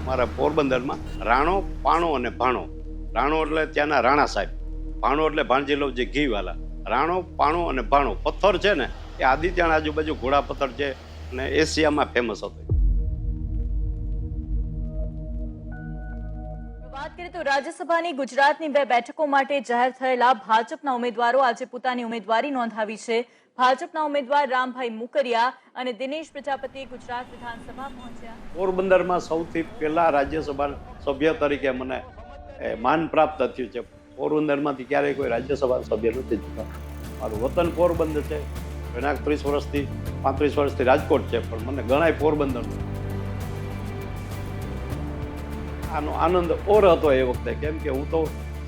મારા પોરબંદરમાં રાણો, પાણો અને ભાણો. રાણો એટલે ત્યાંના રાણા સાહેબ, ભાણો એટલે ભાણજીલવજી ઘીવાલા. રાણો, પાણો અને ભાણો પથ્થર છે ને એ આદિત્યના આજુબાજુ ઘોડા પથ્થર છે અને એશિયામાં ફેમસ હતો. વાત કરીએ તો રાજ્યસભાની ગુજરાતની 2 બેઠકો માટે જાહેર થયેલા ભાજપના ઉમેદવારો આજે પોતાની ઉમેદવારી નોંધાવી છે. ભાજપના ઉમેદવાર રામભાઈ મુકરિયા અને દિનેશ પ્રજાપતિ ગુજરાત વિધાનસભા પહોંચ્યા. પોરબંદરમાં સૌથી પહેલા રાજ્યસભા સભ્ય તરીકે મને માન પ્રાપ્ત થયું છે. પોરબંદરમાંથી ક્યારેય કોઈ રાજ્યસભા સભ્ય નથી જીતા. મારું વતન પોરબંદર છે. ઘણા 30 વર્ષથી 35 વર્ષથી રાજકોટ છે, પણ મને ગણાય પોરબંદરનો. આનો આનંદ ઓર હતો એ વખતે, કેમ કે હું તો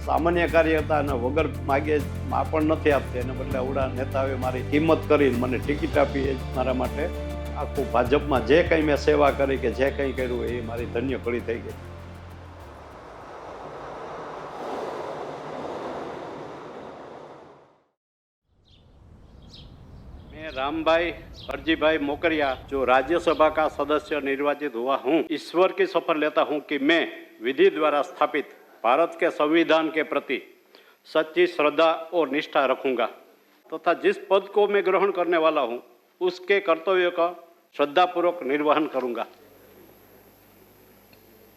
સામાન્ય કાર્યકર્તા અને વગર માગે પણ નથી આપતી, એને બદલે આવડા નેતાઓએ મારી કિંમત કરીને મને ટિકિટ આપી. એ મારા માટે આખું ભાજપમાં જે કંઈ મેં સેવા કરી કે જે કંઈ કર્યું એ મારી ધન્ય ઘડી થઈ ગઈ. मैं रामभाई फर्जीभाई मोकरिया जो राज्यसभा का सदस्य निर्वाचित हुआ हूँ, ईश्वर की शपथ लेता हूँ कि मैं विधि द्वारा स्थापित भारत के संविधान के प्रति सच्ची श्रद्धा और निष्ठा रखूंगा तथा जिस पद को मैं ग्रहण करने वाला हूँ उसके कर्तव्यों का श्रद्धापूर्वक निर्वहन करूंगा.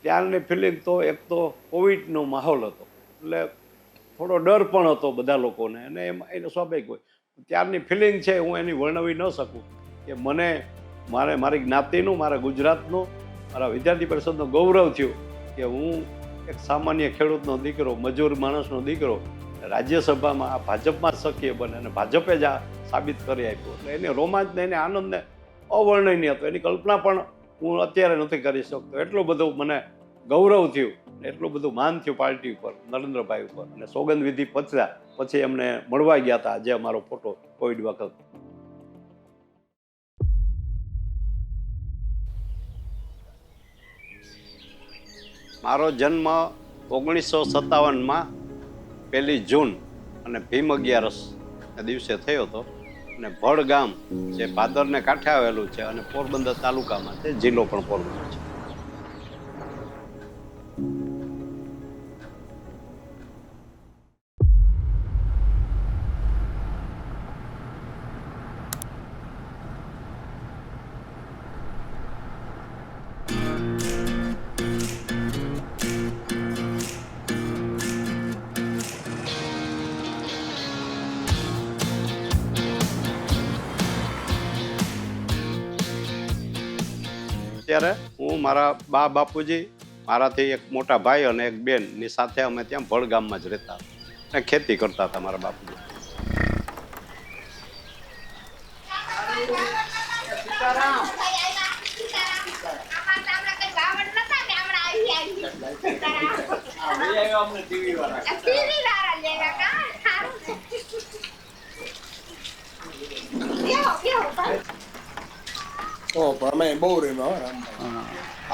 ત્યારની ફિલિંગ તો એક તો કોવિડનો માહોલ હતો એટલે થોડો ડર પણ હતો બધા લોકોને, અને એમાં એને સ્વાભાવિક હોય. ત્યારની ફિલિંગ છે હું એની વર્ણવી ન શકું કે મને મારી જ્ઞાતિનું, મારા ગુજરાતનું, મારા વિદ્યાર્થી પરિષદનું ગૌરવ થયું કે હું એક સામાન્ય ખેડૂતનો દીકરો, મજૂર માણસનો દીકરો રાજ્યસભામાં આ ભાજપમાં સક્રિય બને અને ભાજપે જ આ સાબિત કરી આપ્યું. એટલે એને રોમાંચને, એને આનંદને અવર્ણનીય હતો. એની કલ્પના પણ હું અત્યારે નથી કરી શકતો. એટલું બધું મને ગૌરવ થયું, એટલું બધું માન થયું પાર્ટી ઉપર, નરેન્દ્રભાઈ ઉપર. અને સોગંદ વિધિ પછી એમને મળવા ગયા હતા. આજે અમારો ફોટો કોવિડ વખત. મારો જન્મ 1957માં 1 જૂન અને ભીમ 11 દિવસે થયો હતો. અને ભડ ગામ જે ભાદરને કાંઠે આવેલું છે અને પોરબંદર તાલુકામાં છે, જિલ્લો પણ પોરબંદર છે. ત્યારે હું મારા બા બાપુજી, મારાથી એક મોટા ભાઈ અને એક બેનની સાથે અમે ત્યાં ભડ ગામમાં જ રહેતા અને ખેતી કરતા હતા મારા બાપુજી. અમે બહુ રમ્યા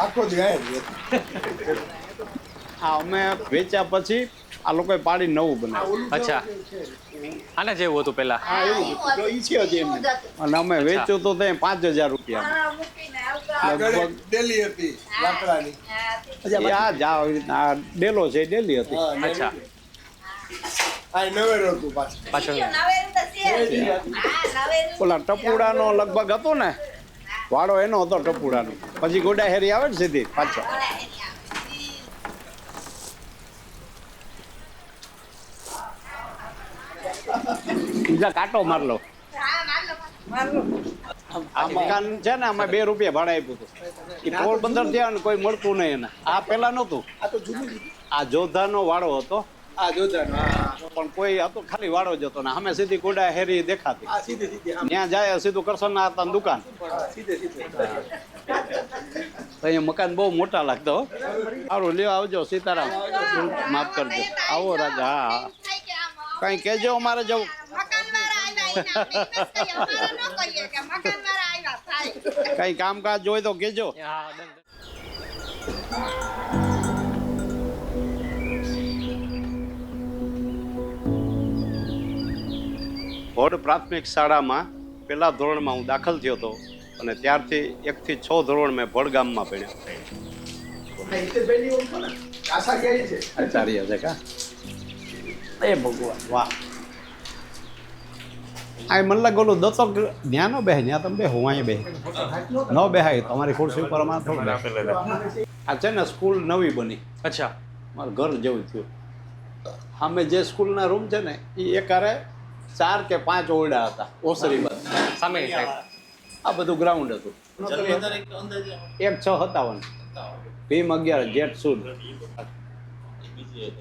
આખો દિવસ. હા, અમે વેચ્યા પછી આ લોકોએ પાડી નવું બનાવ્યું. અચ્છા, આના જેવું હતું પેલા. અને અમે વેચ્યું તો તે 5000 રૂપિયા. ડેલી હતી લાકડાની. આ ડેલો છે, ડેલી હતી. અચ્છા, આ નવેરો હતું પાછળ ઓલા ટપુડાનો લગભગ હતો ને વાળો, એનો હતો ટપુડાનો. પછી ગોડા હેરી આવે ને સીધી પાછળ. બીજા કાંટો મારલો. આ મકાન છે ને અમે 2 રૂપિયા ભાડે આપ્યું હતું. એ પોરબંદર થયા ને કોઈ મળતું નહીં એને. આ પેલા નહોતું. આ જોધાનો વાળો હતો. પણ કોઈ હતો ખાલી વાળો જ હતો ને અમે સીધી ગોડા હેરી દેખાતી. ત્યાં જાય સીધું કરશનના હતા દુકાન. અહીંયા મકાન બહુ મોટા લાગતો. સારું, લ્યો આવજો. સીતારામ, માફ કરજો. આવો રાજા. હા, કઈ કેજો અમારે જવું. કઈ કામકાજ હોય તો કેજો. ભડ પ્રાથમિક શાળામાં પહેલા ધોરણમાં હું દાખલ થયો હતો અને ત્યારથી 1 થી 6 ધોરણ મેં ભડ ગામમાં ભણ્યા. આચાર્ય છે કા એ ભગવાન વાહ આ મને લાગે ઓલું દત્તક ત્યાં ન બેહે ત્યાં તમે બેહો અહીંયા બેહે ન બેહાય તમારી ખુરશી ઉપર અમારે થોડું આ છે ને સ્કૂલ નવી બની અચ્છા મારું ઘર જેવું થયું સામે જે સ્કૂલના રૂમ છે ને એ એકારે 4 કે 5 ઓરડા હતા ઓસરી બાદ સામે સાહેબ આ બધું ગ્રાઉન્ડ હતું 1/657 ભીમ 11 જેટ સુદ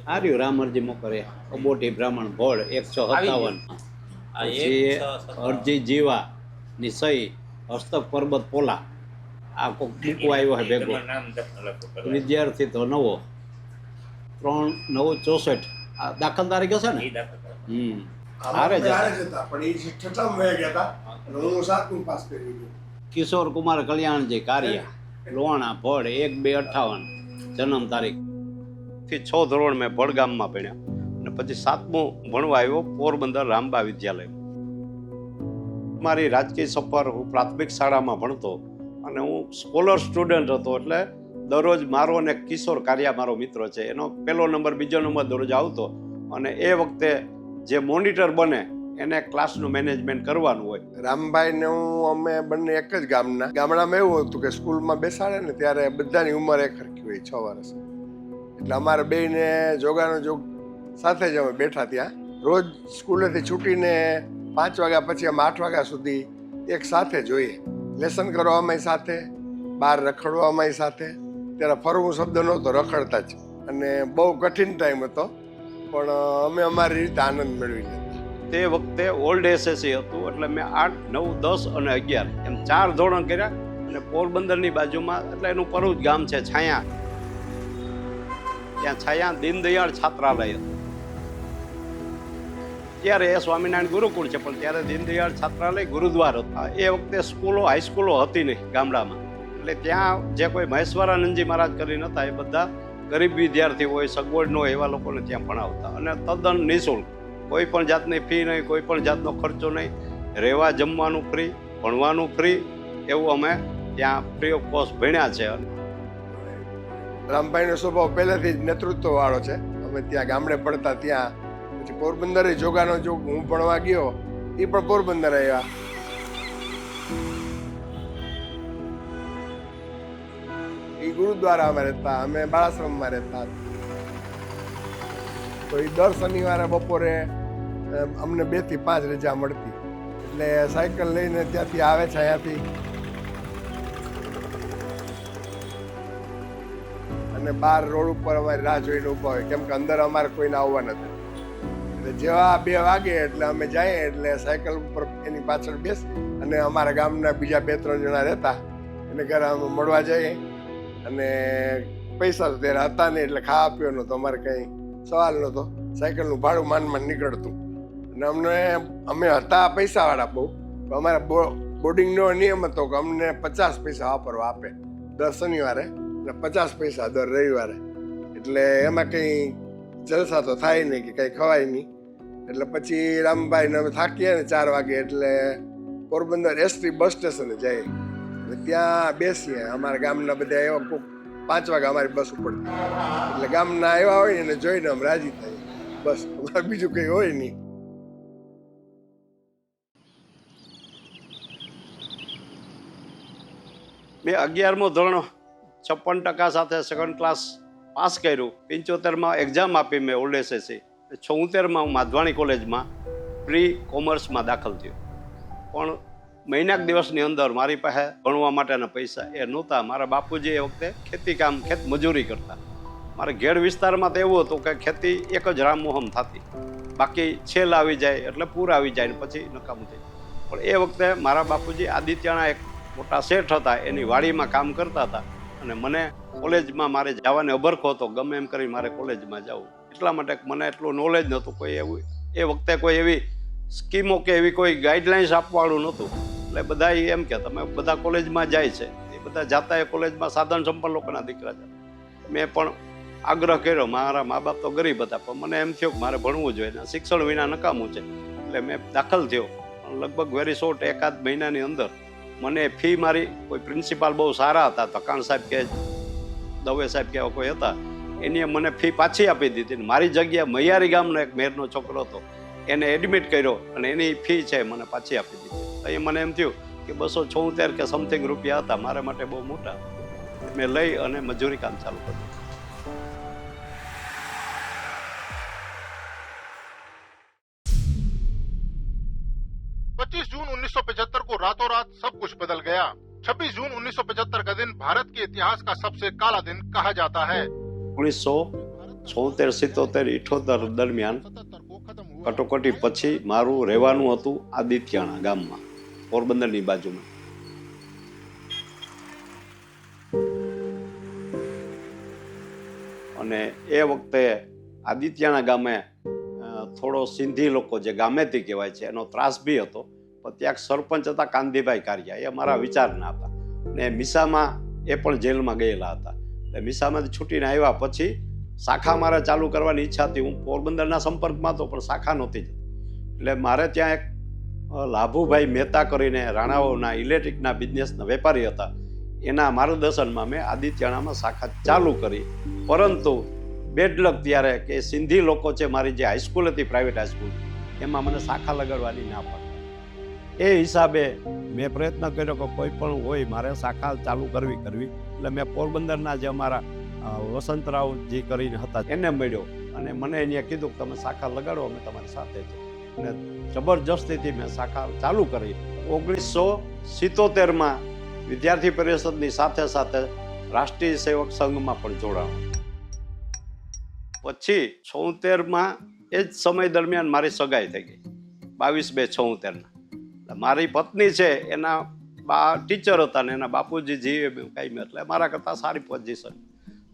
આર્યું રામરજી મોકરિયા કબોટી બ્રાહ્મણ ભોળ 157 પછી અરજી જીવા નિસઈ હસ્તક પર્વત પોલા આ કોક મૂકવા આવ્યો છે ભેગો વિદ્યાર્થી તો નવો 3/9/64 આ દાખલ તારીખ હશે ને હારે જ હતા. પણ એ છઠ્ઠામાં વહી ગયા હતા અને હું 7મું પાસ કરી ગયો. કિશોર કુમાર કલ્યાણજી કારિયા લોણા ભળ 1/2/58 જન્મ તારીખ થી 6 ધોરણ મેં ભળ ગામમાં ભણ્યા અને પછી 7મું ભણવા આવ્યો પોરબંદર રામબા વિદ્યાલય. મારી રાજકીય સફર હું પ્રાથમિક શાળામાં ભણતો અને હું સ્કોલર સ્ટુડન્ટ હતો એટલે દરરોજ મારો અને કિશોર કારિયા મારો મિત્ર છે એનો પહેલો નંબર બીજો નંબર દરરોજ આવતો અને એ વખતે જે મોનિટર બને એને ક્લાસનું મેનેજમેન્ટ કરવાનું હોય. રામભાઈ ને હું અમે બંને એક જ ગામડામાં એવું હતું કે સ્કૂલમાં બેસાડે ને ત્યારે બધાની ઉંમર એક સરખી હોય 6 વર્ષ એટલે અમારે બેયને જોગાનો જોગ સાથે જ અમે બેઠા ત્યાં રોજ સ્કૂલેથી છૂટીને 5 વાગ્યા પછી અમે 8 વાગ્યા સુધી એક સાથે જોઈએ લેસન કરવામાં સાથે બહાર રખડવામાં સાથે ત્યારે ફરવું શબ્દ નહોતો રખડતા જ અને બહુ કઠિન ટાઈમ હતો પણ અમે અમારી રીતે આનંદ મેળવી લેતા. તે વખતે ઓલ્ડ એસએસસી હતું એટલે મેં 8, 9, 10 અને 11 એમ 4 ધોરણ કર્યા અને પોરબંદરની બાજુમાં એટલે એનું પરુજ ગામ છે છાયા ત્યાં છાયા દીનદયાળ છાત્રાલય હતું. ત્યારે એ સ્વામિનારાયણ ગુરુકુળ છે પણ ત્યારે દીનદયાળ છાત્રાલય ગુરુદ્વાર હતા. એ વખતે સ્કૂલો હાઈસ્કૂલો હતી નહીં ગામડામાં એટલે ત્યાં જે કોઈ મહેશ્વરાનંદજી મહારાજ કરીને હતા એ બધા ગરીબ વિદ્યાર્થી હોય સગવડ ન હોય એવા લોકોને ત્યાં ભણાવતા અને તદ્દન નિઃશુલ્ક કોઈ પણ જાતની ફી નહીં કોઈ પણ જાતનો ખર્ચો નહીં રહેવા જમવાનું ફ્રી ભણવાનું ફ્રી એવું અમે ત્યાં ફ્રી ઓફ કોસ્ટ ભણ્યા છે. રામભાઈનો સ્વભાવ પહેલેથી જ નેતૃત્વ વાળો છે. અમે ત્યાં ગામડે પડતા ત્યાં પછી પોરબંદરે જોગાનો જોગ હું ભણવા ગયો એ પણ પોરબંદર આવ્યા. એ ગુરુદ્વારામાં રહેતા અમે બાળાશ્રમમાં રહેતા તો એ દર શનિવારે બપોરે અમને 2 થી 5 રજા મળતી એટલે સાયકલ લઈને ત્યાંથી આવે છે અહીંયાથી અને બહાર રોડ ઉપર અમારી રાહ જોઈને ઊભા હોય કેમ કે અંદર અમારે કોઈને આવવા નથી એટલે જેવા 2 વાગે એટલે અમે જઈએ એટલે સાયકલ ઉપર એની પાછળ બેસી અને અમારા ગામના બીજા 2-3 જણા રહેતા એને ઘરે અમે મળવા જઈએ અને પૈસા તો ત્યારે હતા નહીં એટલે ખાવા પીવાનો તો અમારે કંઈ સવાલ નહોતો સાયકલનું ભાડું માંડ નીકળતું અને અમે હતા પૈસાવાળા બહુ અમારા બોર્ડિંગનો નિયમ હતો કે અમને 50 પૈસા વાપરવા આપે દર શનિવારે અને 50 પૈસા દર રવિવારે એટલે એમાં કંઈ જલસા તો થાય નહીં કે કંઈ ખવાય નહીં એટલે પછી રામભાઈને અમે થાકીએ ને 4 વાગે એટલે પોરબંદર એસટી બસ સ્ટેશને જઈએ ત્યાં બેસીએ અમારા ગામના બધા એવા કોક 5 વાગે અમારી બસ ઉપડતી એટલે ગામના આવ્યા હોય ને જોઈને અમે રાજી થાય બસ અમારે બીજું કંઈ હોય નહીં. મેં 11મું ધોરણ 56% સાથે સેકન્ડ ક્લાસ પાસ કર્યું. 75માં એક્ઝામ આપી મેં ઓલ્ડ એસએસસી. 76માં હું માધવાણી કોલેજમાં પ્રી કોમર્સમાં દાખલ થયો પણ મહિનાક દિવસની અંદર મારી પાસે ભણવા માટેના પૈસા એ નહોતા. મારા બાપુજી એ વખતે ખેતીકામ ખેત મજૂરી કરતા. મારે ઘેડ વિસ્તારમાં તો એવું હતું કે ખેતી એક જ રામમોહમ થતી બાકી છેલ આવી જાય એટલે પૂર આવી જાય ને પછી નકામું થઈ જાય. પણ એ વખતે મારા બાપુજી આદિત્યના એક મોટા શેઠ હતા એની વાડીમાં કામ કરતા હતા અને મને કોલેજમાં મારે જવાને અભરખો હતો ગમે એમ કરી મારે કોલેજમાં જવું એટલા માટે મને એટલું નોલેજ નહોતું કોઈ એવું એ વખતે કોઈ એવી સ્કીમો કે એવી કોઈ ગાઈડલાઇન્સ આપવાળું નહોતું એટલે બધા એમ કે તમે બધા કોલેજમાં જાય છે એ બધા જાતા એ કોલેજમાં સાધન સંપન્ન લોકોના દીકરા છે. મેં પણ આગ્રહ કર્યો મારા મા બાપ તો ગરીબ હતા પણ મને એમ થયું કે મારે ભણવું જોઈએ ને શિક્ષણ વિના નકામું છે એટલે મેં દાખલ થયો પણ લગભગ વેરી શોર્ટ 1-8 મહિનાની અંદર મને ફી મારી કોઈ પ્રિન્સિપાલ બહુ સારા હતા તકાણ સાહેબ કે દવે સાહેબ કેવા કોઈ હતા, એની મને ફી પાછી આપી દીધી. મારી જગ્યાએ મૈયારી ગામનો એક મેયરનો છોકરો હતો, એને એડમિટ કર્યો અને એની ફી છે મને પાછી આપી દીધી. તો એ મને એમ થયું કે 276 કે સમથિંગ રૂપિયા હતા, મારા માટે બહુ મોટા. મેં લઈ અને મજૂરી કામ ચાલુ કર્યું. 25 जून 1975 को रातों रात सब कुछ बदल गया। 26 जून 1975 का दिन भारत के इतिहास का सबसे काला दिन कहा जाता है। 1976, 77, 78 દરમિયાન કટોકટી પછી મારું રહેવાનું હતું આદિત્યાણા ગામમાં, પોરબંદરની બાજુમાં. અને એ વખતે આદિત્યાણા ગામે થોડો સિંધી લોકો જે ગામેતી કહેવાય છે એનો ત્રાસ બી હતો. પણ ત્યાં સરપંચ હતા કાંતિભાઈ કારિયા, એ મારા વિચારના હતા. ને મિસામાં એ પણ જેલમાં ગયેલા હતા. એટલે મિસામાંથી છૂટીને આવ્યા પછી શાખા મારે ચાલુ કરવાની ઈચ્છા હતી. હું પોરબંદરના સંપર્કમાં હતો પણ શાખા નહોતી જતી. એટલે મારે ત્યાં એક લાભુભાઈ મહેતા કરીને રાણાઓના ઇલેક્ટ્રિકના બિઝનેસના વેપારી હતા, એના માર્ગદર્શનમાં મેં આદિત્યાણામાં શાખા ચાલુ કરી. પરંતુ બેડલક ત્યારે કે સિંધી લોકો છે, મારી જે હાઈસ્કૂલ હતી પ્રાઇવેટ હાઈસ્કૂલ, એમાં મને શાખા લગાડવાની ના પાડી. એ હિસાબે મેં પ્રયત્ન કર્યો કે કોઈ પણ હોય મારે શાખા ચાલુ કરવી. એટલે મેં પોરબંદરના જે અમારા વસંતરાવજી કરીને હતા એને મળ્યો અને મને એને કીધું કે તમે શાખા લગાડો, અમે તમારી સાથે છે. અને જબરજસ્તીથી મેં શાખા ચાલુ કરી. 1977માં વિદ્યાર્થી પરિષદની સાથે સાથે રાષ્ટ્રીય સેવક સંઘમાં પણ જોડાણો. પછી 76માં એ જ સમય દરમિયાન મારી સગાઈ થઈ ગઈ, 22/2/76ના. મારી પત્ની છે એના બા ટીચર હતા ને એના બાપુજી જીવે કાંઈ, એટલે મારા કરતાં સારી પોઝિશન.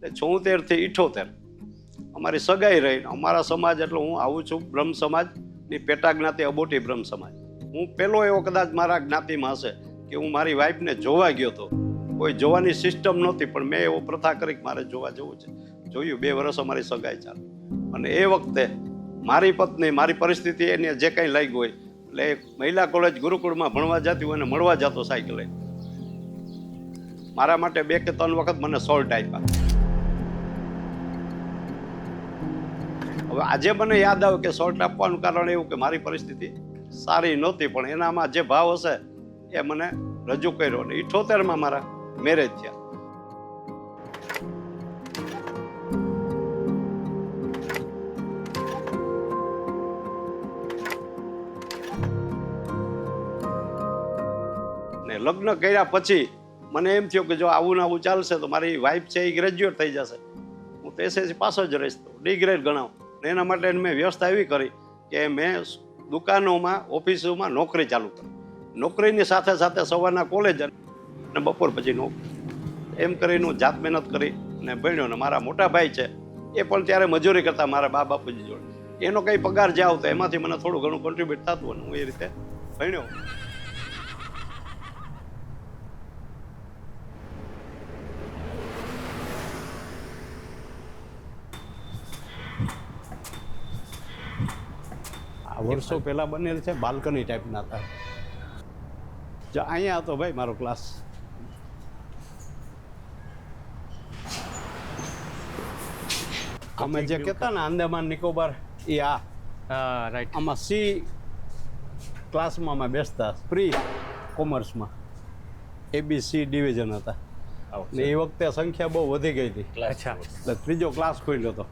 એટલે 76 થી 78 અમારી સગાઈ રહી. અમારા સમાજ એટલે હું આવું છું બ્રહ્મ સમાજની પેટા જ્ઞાતિ અબોટી બ્રહ્મ સમાજ. હું પહેલો એવો કદાચ મારા જ્ઞાતિમાં હશે કે હું મારી વાઈફને જોવા ગયો હતો. કોઈ જોવાની સિસ્ટમ નહોતી પણ મેં એવો પ્રથા કરી કે મારે જોવા જવું છે. જોયું, 2 વર્ષ અમારી સગાઈ ચાલી. અને એ વખતે મારી પત્ની, મારી પરિસ્થિતિ એને જે કંઈ લાગ્યું હોય એટલે મહિલા કોલેજ ગુરુકુળમાં ભણવા જતી હોય અને મળવા જતો સાયકલ લઈને. મારા માટે 2 કે 3 વખત મને સોલ્ટ આપ્યા. હવે આજે મને યાદ આવે કે સોલ્ટ આપવાનું કારણ એવું કે મારી પરિસ્થિતિ સારી નહોતી, પણ એનામાં જે ભાવ હશે એ મને રજૂ કર્યો. અને 78માં મારા મેરેજ થયા. ને લગ્ન કર્યા પછી મને એમ થયું કે જો આવું ને આવું ચાલશે તો મારી વાઈફ છે એ ગ્રેજ્યુએટ થઈ જશે, હું તો એસએસસી પાસ જ રહીશ, તો ડી ગ્રેડ ગણાવ. એના માટે મેં વ્યવસ્થા એવી કરી કે મેં દુકાનોમાં, ઓફિસોમાં નોકરી ચાલુ કરી. નોકરીની સાથે સાથે સવારના કોલેજ અને બપોર પછી નોકરી. એમ કરીને હું જાત મહેનત કરી ને ભણ્યો. ને મારા મોટા ભાઈ છે એ પણ ત્યારે મજૂરી કરતા મારા બા બાપુજી જોડે. એનો કંઈ પગાર જે આવતો એમાંથી મને થોડું ઘણું કોન્ટ્રીબ્યુટ થતું અને હું એ રીતે ભણ્યો. આ વર્ષો પહેલા બનેલ છે, બાલ્કની ટાઈપના હતા. અહીંયા હતો ભાઈ મારો ક્લાસ. અમે જે કહેતા ને આંદામાન નિકોબાર, એ રાઈટ. આમાં સી ક્લાસમાં અમે બેસતા, પ્રી કોમર્સમાં ABC ડિવિઝન હતા. ને એ વખતે સંખ્યા બહુ વધી ગઈ હતી. અચ્છા. એટલે 3જો ક્લાસ ખોલ્યો હતો.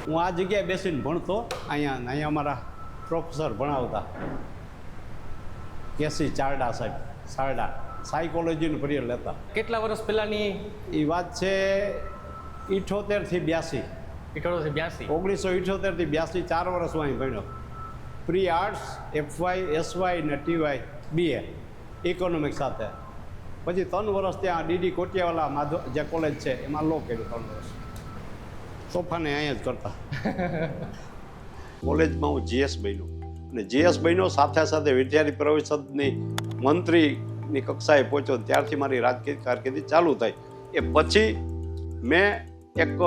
હું આ જગ્યાએ બેસીને ભણતો. અહીંયા અમારા પ્રોફેસર ભણાવતા કેસી ચારડા સાહેબ, સારડા, સાયકોલોજીનું પીરિયડ લેતા. કેટલા વર્ષ પહેલાની એ વાત છે 78 થી 82. 1982. 1978 થી 82, 4 વર્ષ હું અહીં ભણ્યો. પ્રી આર્ટ્સ, FY, SY ને TY BA ઇકોનોમિક્સ સાથે. પછી 3 વર્ષ ત્યાં DD કોટિયાવાલા જે કોલેજ છે એમાં લો કર્યું 3 વર્ષ. તોફાને અહીંયા જ કરતા. કોલેજમાં હું GS બન્યો અને GS બન્યો સાથે સાથે વિદ્યાર્થી પરિષદની મંત્રીની કક્ષાએ પહોંચ્યો. ત્યારથી મારી રાજકીય કારકિર્દી ચાલુ થઈ. એ પછી મેં એક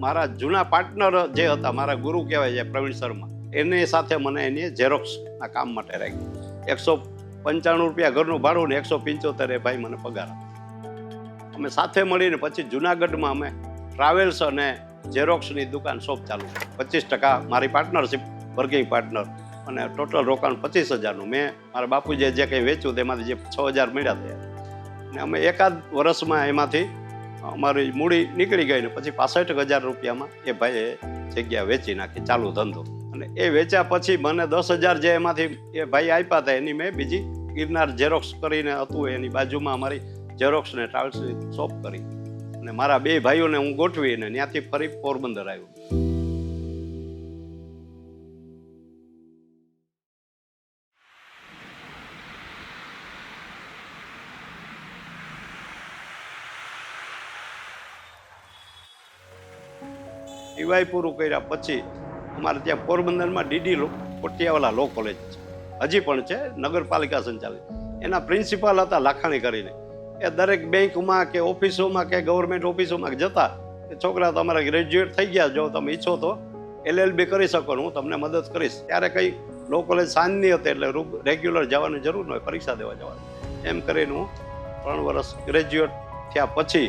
મારા જૂના પાર્ટનર જે હતા, મારા ગુરુ કહેવાય છે પ્રવીણ શર્મા, એની સાથે મને એની ઝેરોક્સના કામ માટે રાખી. ₹195 ઘરનું ભાડું ને 175 એ ભાઈ મને પગાર આપે. અમે સાથે મળીને પછી જુનાગઢમાં અમે ટ્રાવેલ્સ અને ઝેરોક્સની દુકાન શોપ ચાલુ કરી. 25% મારી પાર્ટનરશિપ, વર્કિંગ પાર્ટનર, અને ટોટલ રોકાણ 25,000નું. મેં મારા બાપુજીએ જે કંઈ વેચ્યું તેમાંથી જે 6,000 મળ્યા થયા, અને અમે એકાદ વર્ષમાં એમાંથી અમારી મૂડી નીકળી ગઈ ને પછી 65,000 રૂપિયામાં એ ભાઈએ જગ્યા વેચી નાખી, ચાલુ ધંધો. અને એ વેચ્યા પછી મને 10,000 જે એમાંથી એ ભાઈ આપ્યા હતા એની મેં બીજી ગિરનાર ઝેરોક્સ કરીને હતું એની બાજુમાં અમારી ઝેરોક્સ ને ટ્રાવેલ્સની શોપ કરી, અને મારા 2 ભાઈઓને હું ગોઠવીને ત્યાંથી ફરી પોરબંદર આવ્યો. ટીવાય પૂરું કર્યા પછી અમારે ત્યાં પોરબંદરમાં ડીડી કોટિયાવાલા લો કોલેજ છે, હજી પણ છે, નગરપાલિકા સંચાલિત. એના પ્રિન્સિપાલ હતા લાખાણી કરીને. એ દરેક બેંકમાં કે ઓફિસોમાં કે ગવર્મેન્ટ ઓફિસોમાં જતા, એ છોકરા તમારા ગ્રેજ્યુએટ થઈ ગયા, જો તમે ઈચ્છો તો LLB કરી શકો, હું તમને મદદ કરીશ. ત્યારે કંઈ લો કોલેજ સાંજની હતી એટલે રેગ્યુલર જવાની જરૂર ન હોય, પરીક્ષા દેવા જવાની. એમ કરીને હું 3 વર્ષ ગ્રેજ્યુએટ થયા પછી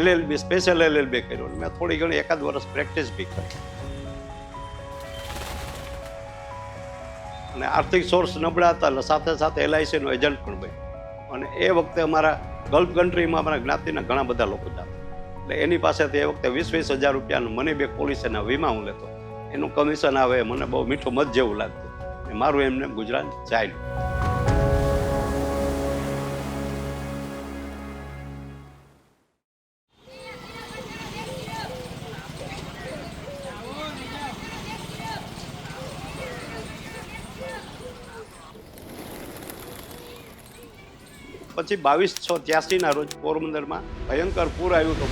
LLB, સ્પેશિયલ LLB કર્યું. મેં થોડી ઘણી એકાદ વર્ષ પ્રેક્ટિસ બી કરી. અને આર્થિક સોર્સ નબળા હતા એટલે સાથે સાથે LICનો એજન્ટ પણ બન્યો. અને એ વખતે અમારા ગલ્ફ કન્ટ્રીમાં અમારા જ્ઞાતિના ઘણા બધા લોકો જતા, એટલે એની પાસેથી એ વખતે 20,000 રૂપિયાનું મની બેક પોલિસીના વીમા હું લેતો. એનું કમિશન આવે, મને બહુ મીઠું મધ જેવું લાગતું. મારું એમને ગુજરાત ચાલ્યું. પછી 22/6/83 રોજ પોરબંદરમાં ભયંકર પૂર આવ્યું હતું.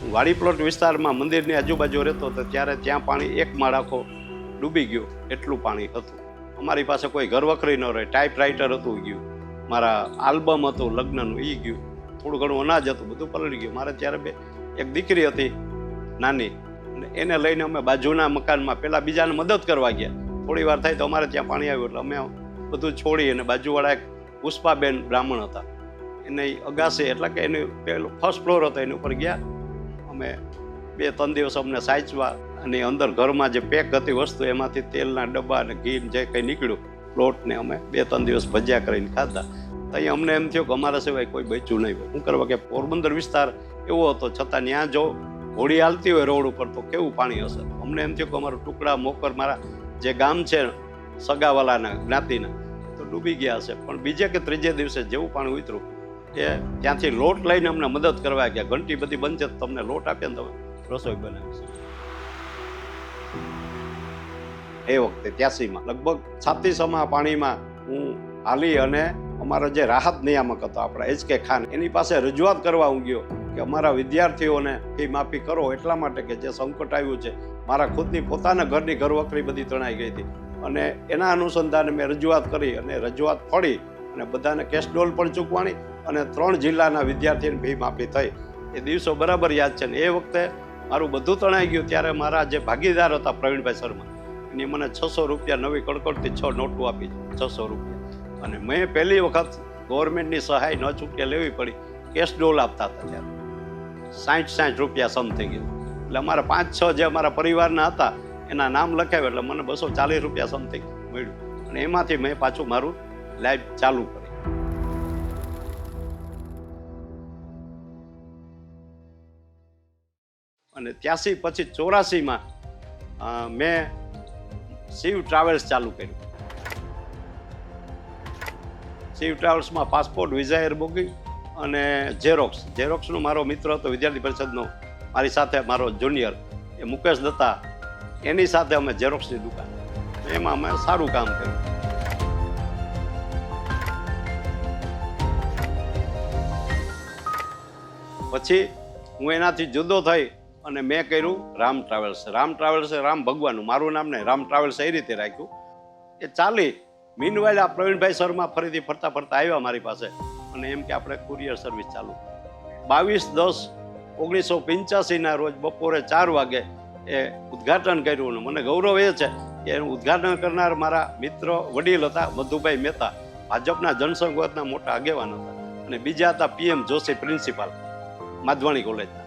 હું વાડી પ્લોટ વિસ્તારમાં મંદિરની આજુબાજુ રહેતો હતો, ત્યારે ત્યાં પાણી 1 માળ આખો ડૂબી ગયો, એટલું પાણી હતું. અમારી પાસે કોઈ ઘરવખરી ન રહે, ટાઈપરાઇટર હતું ગયું, મારા આલ્બમ હતું લગ્નનું એ ગયું, થોડું ઘણું અનાજ હતું, બધું પલળી ગયું. મારે ત્યારે એક દીકરી હતી નાની, અને એને લઈને અમે બાજુના મકાનમાં પહેલાં બીજાને મદદ કરવા ગયા. થોડી વાર થાય તો અમારે ત્યાં પાણી આવ્યું એટલે અમે બધું છોડી, અને બાજુવાળા એક પુષ્પાબેન બ્રાહ્મણ હતા, એને અગાસી એટલે કે એનું પેલું ફર્સ્ટ ફ્લોર હતો, એની ઉપર ગયા. અમે 2-3 દિવસ અમને સાચવા, અને અંદર ઘરમાં જે પેક હતી વસ્તુ એમાંથી તેલના ડબ્બા અને ઘી જે કંઈ નીકળ્યું પ્લોટને અમે 2-3 દિવસ ભજ્યા કરીને ખાધા. તો અહીં અમને એમ થયું કે અમારા સિવાય કોઈ બચ્યું નહીં હોય. શું કરવા કે પોરબંદર વિસ્તાર એવો હતો, છતાં ત્યાં જો હોડી હાલતી હોય રોડ ઉપર તો કેવું પાણી હશે. અમને એમ થયું કે અમારું ટુકડા મોકર, મારા જે ગામ છે સગાવાલાના જ્ઞાતિના, તો ડૂબી ગયા હશે. પણ બીજે કે ત્રીજે દિવસે જેવું પાણી ઉતર્યું એ ત્યાંથી લોટ લઈને અમને મદદ કરવા ગયા. ઘંટી બધી બંધ છે, તમને લોટ આપીએ ને તમે રસોઈ બનાવીશ. એ વખતે 83માં લગભગ 37 પાણીમાં હું હાલી, અને અમારો જે રાહત નિયામક હતો આપણા HK ખાન, એની પાસે રજૂઆત કરવા હું ગયો કે અમારા વિદ્યાર્થીઓને ફી માફી કરો, એટલા માટે કે જે સંકટ આવ્યું છે. મારા ખુદની પોતાના ઘરની ઘરવખરી બધી તણાઈ ગઈ હતી, અને એના અનુસંધાને મેં રજૂઆત કરી, અને રજૂઆત ફળી, અને બધાને કેશ ડોલ પણ ચૂકવાણી, અને 3 જિલ્લાના વિદ્યાર્થીઓને ફી માફી થઈ. એ દિવસો બરાબર યાદ છે. ને એ વખતે મારું બધું તણાઈ ગયું ત્યારે મારા જે ભાગીદાર હતા પ્રવીણભાઈ શર્મા, એની મને 600 રૂપિયા નવી કડકડતી 6 નોટો આપી, 600 રૂપિયા. અને મેં પહેલી વખત ગવર્મેન્ટની સહાય ન ચૂકે લેવી પડી. કેશ ડોલ આપતા હતા ત્યારે 60 રૂપિયા સમથિંગ. એટલે અમારા 5-6 જે અમારા પરિવારના હતા એના નામ લખાવ્યા, એટલે મને 240 રૂપિયા સમથિંગ મળ્યું. અને એમાંથી મેં પાછું મારું લાઈફ ચાલુ કરી. અને 83 પછી 84માં મેં શિવ ટ્રાવેલ્સ ચાલુ કર્યું. શિવ ટ્રાવેલ્સમાં પાસપોર્ટ, વિઝા, એર બુકિંગ અને ઝેરોક્સનો મારો મિત્ર હતો વિદ્યાર્થી પરિષદનો, મારી સાથે મારો જુનિયર એ મુકેશ દત્તા, એની સાથે અમે ઝેરોક્સની દુકાન, એમાં અમે સારું કામ કર્યું. પછી હું એનાથી જુદો થઈ અને મેં કર્યું રામ ટ્રાવેલ્સ. રામ ટ્રાવેલ્સ રામ ભગવાનનું, મારું નામ નહીં, રામ ટ્રાવેલ્સ એ રીતે રાખ્યું. એ ચાલી મીનવાઇલ આ પ્રવીણભાઈ શર્મા ફરીથી ફરતા આવ્યા મારી પાસે, અને એમ કે આપણે કુરિયર સર્વિસ ચાલુ. 22/10/1985 રોજ બપોરે 4 વાગે એ ઉદ્ઘાટન કર્યું. અને મને ગૌરવ એ છે કે એનું ઉદ્ઘાટન કરનાર મારા મિત્ર વડીલ હતા મધુભાઈ મહેતા, ભાજપના જનસંઘના મોટા આગેવાન હતા, અને બીજા હતા PM જોશી પ્રિન્સિપાલ માધવાણી કોલેજના.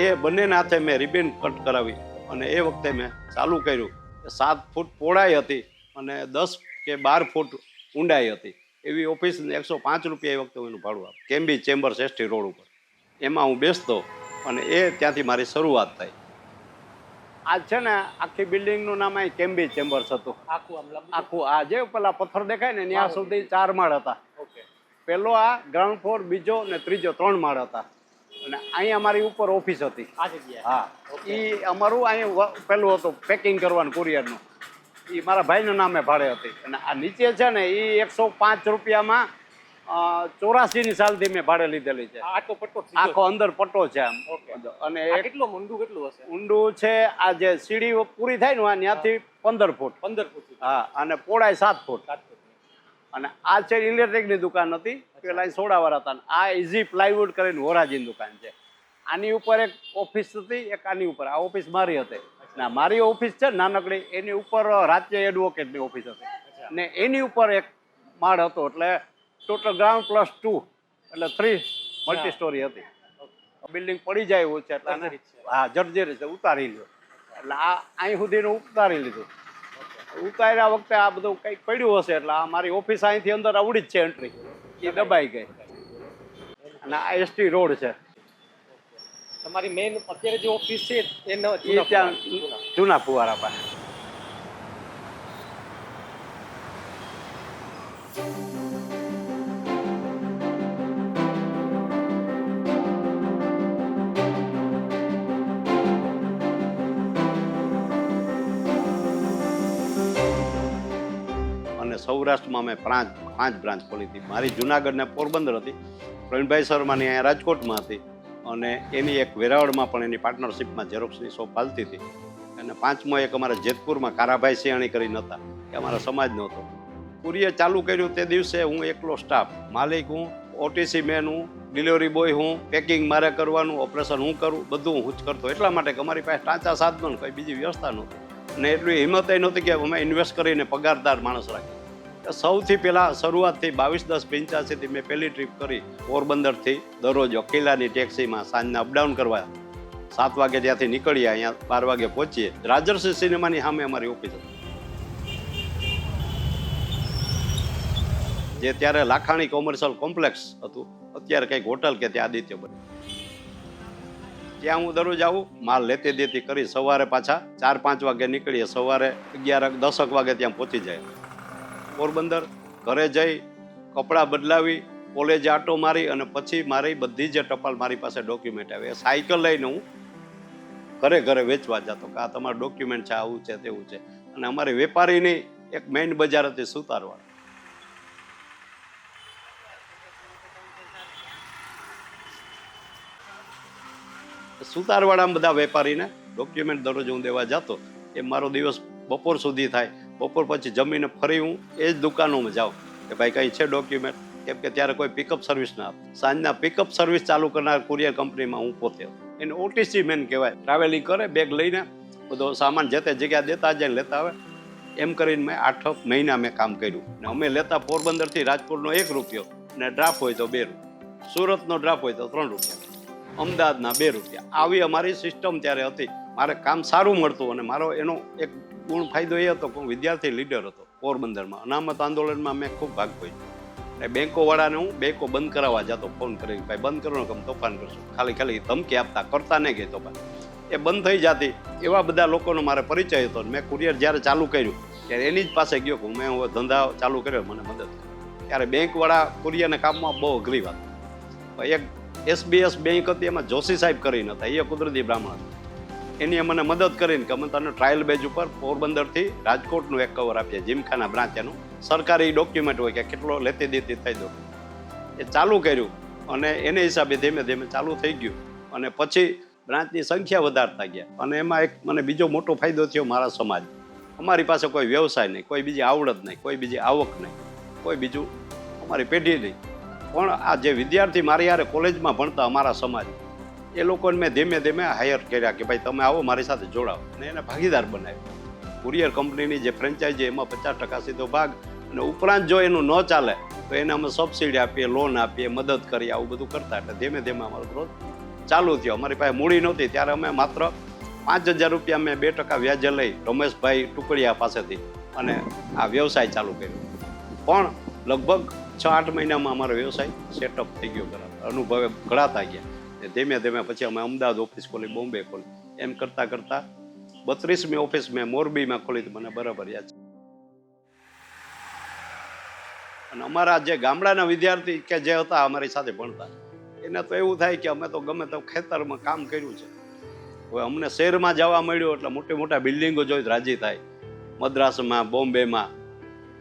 એ બંનેના હાથે મેં રિબિન કટ કરાવી અને એ વખતે મેં ચાલુ કર્યું. 7 ફૂટ પહોળાઈ હતી અને 10 કે 12 ફૂટ ઊંડાઈ હતી એવી ઓફિસ. 105 રૂપિયા એ વખતે એનું ભાડું આપે. કેમ્બી ચેમ્બર્સ ST રોડ ઉપર એમાં હું બેસતો અને એ ત્યાંથી મારી શરૂઆત થઈ. આજ છે ને આખી બિલ્ડિંગનું નામ અહીં કેમ્બી ચેમ્બર્સ હતું. આખું આ જે પેલા પથ્થર દેખાય ને ત્યાં સુધી 4 માળ હતા. પેલો આ ગ્રાઉન્ડ ફ્લોર, બીજો ને ત્રીજો 3 માળ હતા. અને અહીંયા અમારી ઉપર ઓફિસ હતી. હા, એ અમારું અહીંયા પેલું હતું પેકિંગ કરવાનું કુરિયરનું. એ મારા ભાઈના નામે ભાડે હતી. અને આ નીચે છે ને એ 105 રૂપિયામાં 84ની સાલથી મેં ભાડે લીધેલી છે. આખો અંદર પટ્ટો છે આમ. અને કેટલું ઊંડું હશે? ઊંડું છે આ જે સીડી પૂરી થાય ને ત્યાંથી 15 ફૂટ. હા, અને પહોળાઈ 7 ફૂટ. અને આ છે ઇલેક્ટ્રિકની દુકાન હતી, પેલા સોડાવાળા હતા. આ ઇઝી પ્લાયવુડ કરીને વોરાજીની દુકાન છે. આની ઉપર એક ઓફિસ હતી, એક આની ઉપર. આ ઓફિસ મારી હતી. ના, મારી ઓફિસ છે નાનકડી, એની ઉપર રાજ્ય એડવોકેટની ઓફિસ હતી ને એની ઉપર એક માળ હતો. એટલે ટોટલ ગ્રાઉન્ડ +2 એટલે 3 મલ્ટી સ્ટોરી હતી. બિલ્ડિંગ પડી જાય એવું છે એટલે હા જર્જરી છે, ઉતારી લીધો. એટલે આ અહીં સુધીનું ઉતારી લીધું. ઉતાર્યા વખતે આ બધું કંઈક પડ્યું હશે એટલે આ મારી ઓફિસ અહીંથી અંદર આવડી જ છે એન્ટ્રી, એ દબાઈ ગઈ. અને આ ST રોડ છે. તમારી મેઇન અત્યારે જે ઓફિસ છે એ ત્યાં જૂના ફુવારા પાસે. અને સૌરાષ્ટ્રમાં મેં 5 બ્રાન્ચ ખોલી હતી. મારી જુનાગઢ ને પોરબંદર હતી, પ્રવીણભાઈ શર્માની અહીંયા રાજકોટમાં હતી, અને એની એક વેરાવળમાં પણ એની પાર્ટનરશિપમાં ઝેરોક્સની શોપ હાલતી હતી. અને 5મો એક અમારા જેતપુરમાં કારાભાઈ સિયાણી કરીને હતા, કે અમારા સમાજનો હતો. કુરિયર ચાલુ કર્યું તે દિવસે હું એકલો સ્ટાફ, માલિક હું, OTC મેન હું, ડિલિવરી બોય હું, પેકિંગ મારે કરવાનું, ઓપરેશન હું કરું, બધું હું જ કરતો. એટલા માટે કે અમારી પાસે ટાંચા સાધનો કોઈ બીજી વ્યવસ્થા નહોતી, અને એટલી હિંમત નહોતી કે અમે ઇન્વેસ્ટ કરીને પગારદાર માણસ રાખીએ. સૌથી પહેલાં શરૂઆતથી 22/10/85થી મેં પહેલી ટ્રીપ કરી પોરબંદરથી દરરોજ અકેલાની ટેક્સીમાં સાંજના અપડાઉન કરવા. 7 વાગે ત્યાંથી નીકળીએ, અહીંયા 12 વાગે પહોંચીએ. રાજર્ષી સિનેમાની સામે અમારી ઓફિસ હતી, જે ત્યારે લાખાણી કોમર્શિયલ કોમ્પ્લેક્સ હતું, અત્યારે કંઈક હોટલ કે ત્યાં આદિત્ય બને. ત્યાં હું દરરોજ આવું, માલ લેતી દેતી કરી. સવારે પાછા 4-5 વાગે નીકળીએ, સવારે 11-10 વાગે ત્યાં પહોંચી જાય. પોરબંદર ઘરે જઈ કપડાં બદલાવી, કોલેજ આટો મારી, અને પછી મારી બધી જે ટપાલ મારી પાસે ડોક્યુમેન્ટ આવે એ સાયકલ લઈને હું ઘરે ઘરે વેચવા જતો કે આ તમારું ડોક્યુમેન્ટ છે, આવું છે, તેવું છે. અને અમારી વેપારીની એક મેઇન બજાર હતી સુતારવાળા. સુતારવાળામાં બધા વેપારીને ડોક્યુમેન્ટ દરરોજ હું દેવા જતો. એ મારો દિવસ બપોર સુધી થાય. બપોર પછી જમીને ફરી હું એ જ દુકાનોમાં જાઉં કે ભાઈ કંઈ છે ડોક્યુમેન્ટ, કેમ કે ત્યારે કોઈ પિકઅપ સર્વિસ ના આપે. સાંજના પિકઅપ સર્વિસ ચાલુ કરનાર કુરિયર કંપનીમાં હું પોતે હતો. એને OTC મેન કહેવાય. ટ્રાવેલિંગ કરે, બેગ લઈને બધો સામાન જે તે જગ્યા દેતા જાય, લેતા આવે. એમ કરીને મેં 8 મહિના મેં કામ કર્યું. ને અમે લેતા પોરબંદરથી રાજકોટનો 1 રૂપિયો, ને ડ્રાફ્ટ હોય તો 2 રૂપિયા, સુરતનો ડ્રાફ્ટ હોય તો 3 રૂપિયા, અમદાવાદના 2 રૂપિયા. આવી અમારી સિસ્ટમ ત્યારે હતી. મારે કામ સારું મળતું, અને મારો એનો એક ગુણ ફાયદો એ હતો કે હું વિદ્યાર્થી લીડર હતો પોરબંદરમાં. અનામત આંદોલનમાં મેં ખૂબ ભાગ ભજવ્યો. અને બેંકોવાળાને હું બેંકો બંધ કરાવવા જતો, ફોન કરીને, ભાઈ બંધ કરો ને કે તોફાન કરશું. ખાલી ધમકી આપતા, કરતા નહીં ગઈ તોફાન. એ બંધ થઈ જતી. એવા બધા લોકોનો મારે પરિચય હતો. મેં કુરિયર જ્યારે ચાલુ કર્યું ત્યારે એની જ પાસે ગયો કે મેં હવે ધંધા ચાલુ કર્યો, મને મદદ કરી. ત્યારે બેંકવાળા કુરિયરના કામમાં બહુ અઘરી વાત. એક SBS બેંક હતી, એમાં જોશી સાહેબ કરીને હતા, એ કુદરતી બ્રાહ્મણ હતા. એની મને મદદ કરીને કે અમે તને ટ્રાયલ બેઝ ઉપર પોરબંદરથી રાજકોટનું એક કવર આપીએ, જીમખાના બ્રાન્ચ. એનું સરકારી ડોક્યુમેન્ટ હોય કે કેટલો લેતી દેતી થઈ દો. એ ચાલુ કર્યું, અને એને હિસાબે ધીમે ધીમે ચાલુ થઈ ગયું. અને પછી બ્રાન્ચની સંખ્યા વધારતા ગયા. અને એમાં એક મને બીજો મોટો ફાયદો થયો, મારા સમાજ. અમારી પાસે કોઈ વ્યવસાય નહીં, કોઈ બીજી આવડત નહીં, કોઈ બીજી આવક નહીં, કોઈ બીજું અમારી પેઢી નહીં. પણ આ જે વિદ્યાર્થી મારી યારે કોલેજમાં ભણતા અમારા સમાજ, એ લોકોને મેં ધીમે ધીમે હાયર કર્યા કે ભાઈ તમે આવો મારી સાથે જોડાઓ, અને એને ભાગીદાર બનાવ્યો. કુરિયર કંપનીની જે ફ્રેન્ચાઇઝી એમાં 50% સીધો ભાગ, અને ઉપરાંત જો એનું ન ચાલે તો એને અમે સબસિડી આપીએ, લોન આપીએ, મદદ કરીએ, આવું બધું કરતા. એટલે ધીમે ધીમે અમારો ગ્રોથ ચાલુ થયો. અમારી પાસે મૂડી નહોતી ત્યારે અમે માત્ર 5,000 રૂપિયા મેં 2% વ્યાજે લઈ રમેશભાઈ ટુકડિયા પાસેથી અને આ વ્યવસાય ચાલુ કર્યો. પણ લગભગ 6-8 મહિનામાં અમારો વ્યવસાય સેટઅપ થઈ ગયો, અનુભવે ઘડાતા ગયા. ધીમે ધીમે પછી અમે અમદાવાદ ઓફિસ ખોલી, બોમ્બે ખોલી, એમ કરતાં કરતાં 32મી ઓફિસ મેં મોરબીમાં ખોલી હતી, મને બરાબર યાદ છે. અને અમારા જે ગામડાના વિદ્યાર્થી કે જે હતા અમારી સાથે ભણતા, એને તો એવું થાય કે અમે તો ગમે તો ખેતરમાં કામ કર્યું છે. હવે અમને શહેરમાં જવા મળ્યું એટલે મોટી મોટા બિલ્ડિંગો જોઈ રાજી થાય, મદ્રાસમાં, બોમ્બેમાં,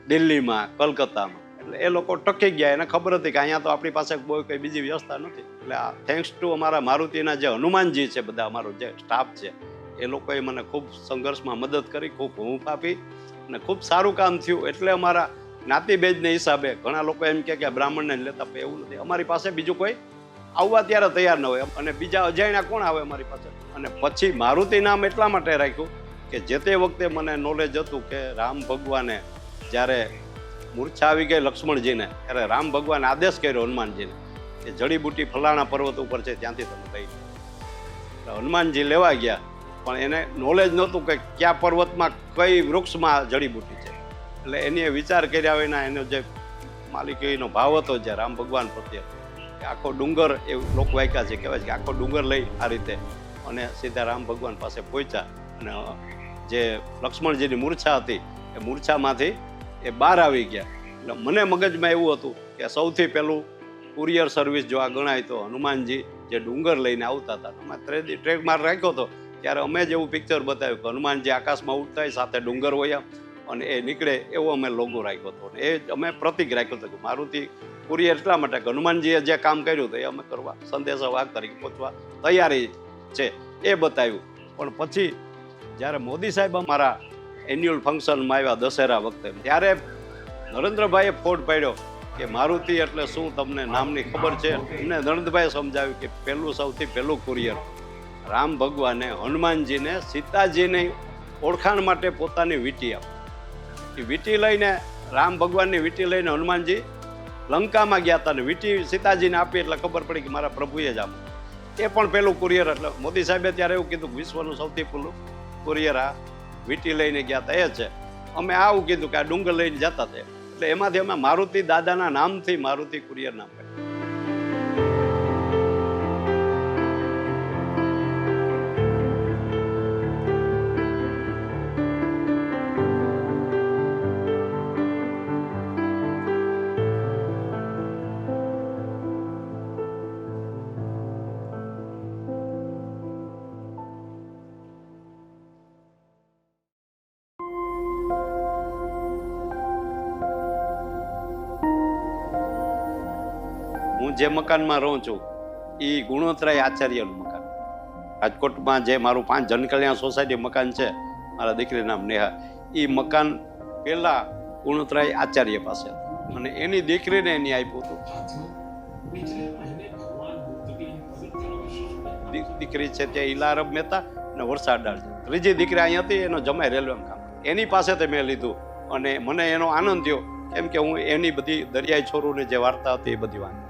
દિલ્હીમાં, કલકત્તામાં. એટલે એ લોકો ટકી ગયા, એને ખબર હતી કે અહીંયા તો આપણી પાસે કોઈ કઈ બીજી વ્યવસ્થા નથી. એટલે આ થેન્ક્સ ટુ અમારા મારુતિના જે હનુમાનજી છે, બધા અમારો જે સ્ટાફ છે, એ લોકોએ મને ખૂબ સંઘર્ષમાં મદદ કરી, ખૂબ હૂંફ આપી અને ખૂબ સારું કામ થયું. એટલે અમારા જ્ઞાતિભેદને હિસાબે ઘણા લોકો એમ કે બ્રાહ્મણને લેતા, પણ એવું નથી. અમારી પાસે બીજું કોઈ આવવા ત્યારે તૈયાર ન હોય, અને બીજા અજાણ્યા કોણ આવે અમારી પાસે. અને પછી મારુતિ નામ એટલા માટે રાખ્યું કે જે તે વખતે મને નોલેજ હતું કે રામ ભગવાને જ્યારે મૂર્છા આવી ગઈ લક્ષ્મણજીને, ત્યારે રામ ભગવાને આદેશ કર્યો હનુમાનજીને કે જડીબુટી ફલાણા પર્વત ઉપર છે, ત્યાંથી તમે લઈ લો. એટલે હનુમાનજી લેવા ગયા, પણ એને નોલેજ નહોતું કે કયા પર્વતમાં કઈ વૃક્ષમાં જડીબુટી છે. એટલે એની વિચાર કર્યા વિના એનો જે માલિકીનો ભાવ હતો જે રામ ભગવાન પ્રત્યે, કે આખો ડુંગર એવું લોક વાયકા છે, કહેવાય છે કે આખો ડુંગર લઈ આ રીતે અને સીધા રામ ભગવાન પાસે પહોંચ્યા. અને જે લક્ષ્મણજીની મૂર્છા હતી એ મૂર્છામાંથી એ બહાર આવી ગયા. એટલે મને મગજમાં એવું હતું કે સૌથી પહેલું કુરિયર સર્વિસ જો આ ગણાય તો હનુમાનજી જે ડુંગર લઈને આવતા હતા, અમે ટ્રેડમાર્ક રાખ્યો હતો. ત્યારે અમે જ એવું પિક્ચર બતાવ્યું કે હનુમાનજી આકાશમાં ઉડતા હોય, સાથે ડુંગર હોય અને એ નીકળે, એવો અમે લોગો રાખ્યો હતો. એ અમે પ્રતિક રાખ્યો હતો કે મારુતિ કુરિયર એટલા માટે કે હનુમાનજીએ જે કામ કર્યું હતું એ અમે કરવા, સંદેશા વાહક તરીકે પહોંચવા તૈયારી છે એ બતાવ્યું. પણ પછી જ્યારે મોદી સાહેબ અમારા એન્યુઅલ ફંક્શનમાં આવ્યા દશેરા વખતે, ત્યારે નરેન્દ્રભાઈએ ફોડ પાડ્યો કે મારુતિ એટલે શું તમને નામની ખબર છે. એમને નરેન્દ્રભાઈએ સમજાવ્યું કે સૌથી પહેલું કુરિયર રામ ભગવાને હનુમાનજીને સીતાજીની ઓળખાણ માટે પોતાની વીંટી આપી. એ વીંટી લઈને, રામ ભગવાનની વીંટી લઈને હનુમાનજી લંકામાં ગયા હતા, અને વીંટી સીતાજીને આપી એટલે ખબર પડી કે મારા પ્રભુએ જ આપ્યું. એ પણ પહેલું કુરિયર. એટલે મોદી સાહેબે ત્યારે એવું કીધું વિશ્વનું સૌથી પહેલું કુરિયર આ વીંટી લઈને ગયા હતા એ છે. અમે આવું કીધું કે આ ડુંગર લઈને જતા હતા. એટલે એમાંથી અમે મારુતિ દાદાના નામથી મારુતિ કુરિયર નામ પાડ્યું. હું જે મકાનમાં રહું છું એ ગુણોત્તરાય આચાર્યનું મકાન. રાજકોટમાં જે મારું 5 જનકલ્યાણ સોસાયટી મકાન છે, મારા દીકરી નામ નેહા, એ મકાન પહેલા ગુણોત્તરાય આચાર્ય પાસે, અને એની દીકરીને એની આપ્યું હતું. દીકરી છે ત્યાં ઇલારબ મહેતા અને વરસાડાળ છે. ત્રીજી દીકરી અહીં હતી, એનો જમાઈ રેલવેમાં કામ, એની પાસેથી મેં લીધું. અને મને એનો આનંદ થયો કેમ કે હું એની બધી દરિયાઈ છોરુની જે વાર્તા હતી એ બધી વાંચતો.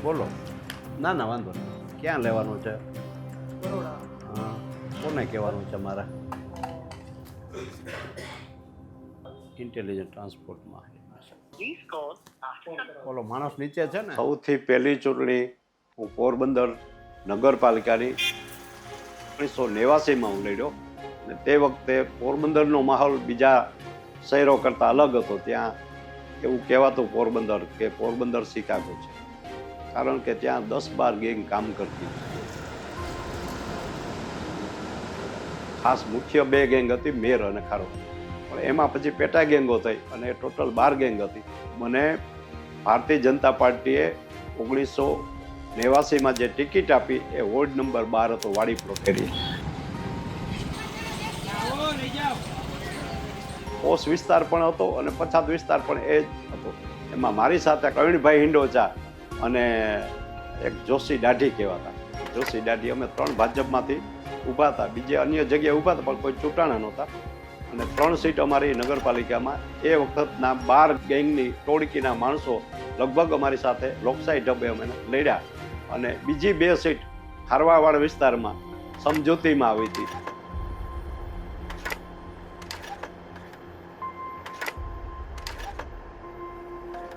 બોલો. ના ના વાંધો નહીં. ક્યાં લેવાનું છે? હા, કોને કહેવાનું છે? મારા ઇન્ટેલિજન્ટ ટ્રાન્સપોર્ટમાં બોલો. માણસ નીચે છે ને. સૌથી પહેલી ચૂંટણી હું પોરબંદર નગરપાલિકાની 1989માં હું લડ્યો. અને તે વખતે પોરબંદરનો માહોલ બીજા શહેરો કરતાં અલગ હતો. ત્યાં એવું કહેવાતું પોરબંદર કે પોરબંદર શિકાગો છે, કારણ કે ત્યાં 10-12 ગેંગ કામ કરતી. ખાસ મુખ્ય 2 ગેંગ હતી, મેર અને ખારો. પણ એમાં પછી પેટા ગેંગો થઈ અને એ ટોટલ 12 ગેંગ હતી. મને ભારતીય જનતા પાર્ટીએ 1989માં જે ટિકિટ આપી એ વોર્ડ નંબર 12 હતો, વાડી પ્લોટેરી. પોષ વિસ્તાર પણ હતો અને પછાત વિસ્તાર પણ એ જ હતો. એમાં મારી સાથે પ્રવીણભાઈ હિંડોચા અને એક જોશી દાઢી કહેવાતા. જોશી દાઢી, અમે 3 ભાજપમાંથી ઊભા હતા. બીજે અન્ય જગ્યાએ ઊભા હતા પણ કોઈ ચૂંટાણા નહોતા. અને 3 સીટ અમારી નગરપાલિકામાં એ વખતના 12 ગેંગની ટોળકીના માણસો લગભગ અમારી સાથે લોકશાહી ઢબે અમે લડ્યા. અને બીજી 2 સીટ ખારવાવાડ વિસ્તારમાં સમજૂતીમાં આવી હતી.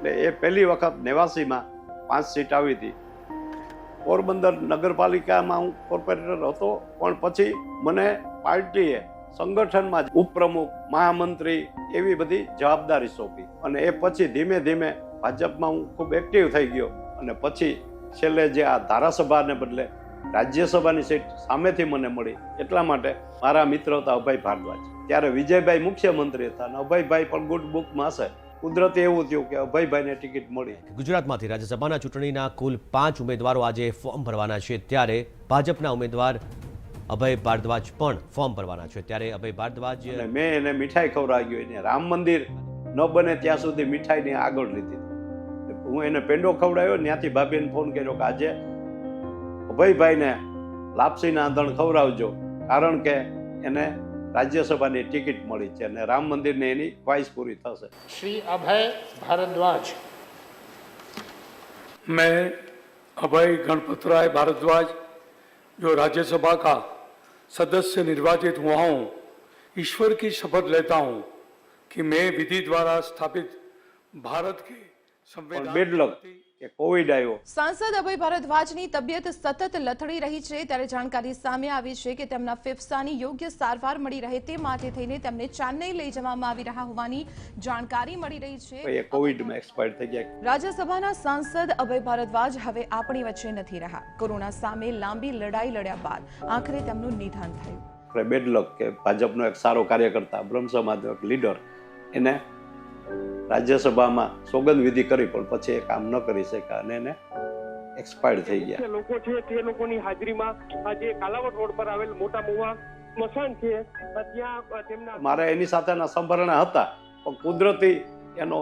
એટલે એ પહેલી વખત 89માં 5 સીટ આવી હતી. પોરબંદર નગરપાલિકામાં હું કોર્પોરેટર હતો, પણ પછી મને પાર્ટીએ સંગઠનમાં ઉપપ્રમુખ, મહામંત્રી એવી બધી જવાબદારી સોંપી. અને એ પછી ધીમે ધીમે ભાજપમાં હું ખૂબ એક્ટિવ થઈ ગયો. અને પછી છેલ્લે જે આ ધારાસભાને બદલે રાજ્યસભાની સીટ સામેથી મને મળી, એટલા માટે મારા મિત્ર હતા અભય ભારદ્વાજ. ત્યારે વિજયભાઈ મુખ્યમંત્રી હતા અને અભયભાઈ પણ ગુડ બુકમાં હશે. કુદરતી એવું થયું કે અભયભાઈને ટિકિટ મળી. ગુજરાતમાંથી રાજ્યસભાના ચૂંટણીના કુલ 5 ઉમેદવારો આજે ફોર્મ ભરવાના છે, ત્યારે ભાજપના ઉમેદવાર અભય ભારદ્વાજ પણ ફોર્મ ભરવાના છે. ત્યારે અભય ભારદ્વાજ, મેં એને મીઠાઈ ખવડાવી ગયો. એને રામ મંદિર ન બને ત્યાં સુધી મીઠાઈને આગળ લીધી. હું એને પેંડો ખવડાવ્યો. ત્યાંથી ભાભીને ફોન કર્યો કે આજે અભયભાઈને લાપસીના આંધણ ખવડાવજો, કારણ કે એને રાજ્યસભાની टिकट મળી છે અને રામ મંદિરની એની ख्वाहिश पूरी થશે. श्री अभय भारद्वाज. मैं अभय गणपत राय भारद्वाज जो राज्यसभा का सदस्य निर्वाचित हुआ हूँ, ईश्वर की शपथ लेता हूँ कि मैं विधि द्वारा स्थापित भारत के પણ બેડ લક કે કોવિડ આવ્યો. સાંસદ અભય ભારદ્વાજની તબિયત સતત લથડી રહી છે, ત્યારે જાણકારી સામે આવી છે કે તેમના ફેફસાની યોગ્ય સારવાર મળી રહે તે માટે થઈને તેમને ચેન્નઈ લઈ જવામાં આવી રહ્યા હોવાની જાણકારી મળી રહી છે. એ કોવિડમાં એક્સપાયર થઈ ગયા. રાજ્યસભાના સાંસદ અભય ભારદ્વાજ હવે આપણી વચ્ચે નથી રહ્યા. કોરોના સામે લાંબી લડાઈ લડ્યા બાદ આખરે તેમનું નિધન થયું. આપણે બેડ લક કે ભાજપનો એક સારો કાર્યકર્તા, બ્રહ્મ સમાજનો એક લીડર, એને રાજ્યસભામાં સોગંદ વિધિ કરી પણ પછી એ કામ ન કરી શક્યા અને એને એક્સપાયર્ડ થઈ ગયા. લોકો છે તે લોકોની હાજરીમાં આજે કાલાવડ રોડ પર આવેલ મોટા મુવા સ્મશાન છે ત્યાં તેમના મારે એની સાથેના સંભરણા હતા, પણ કુદરતી એનો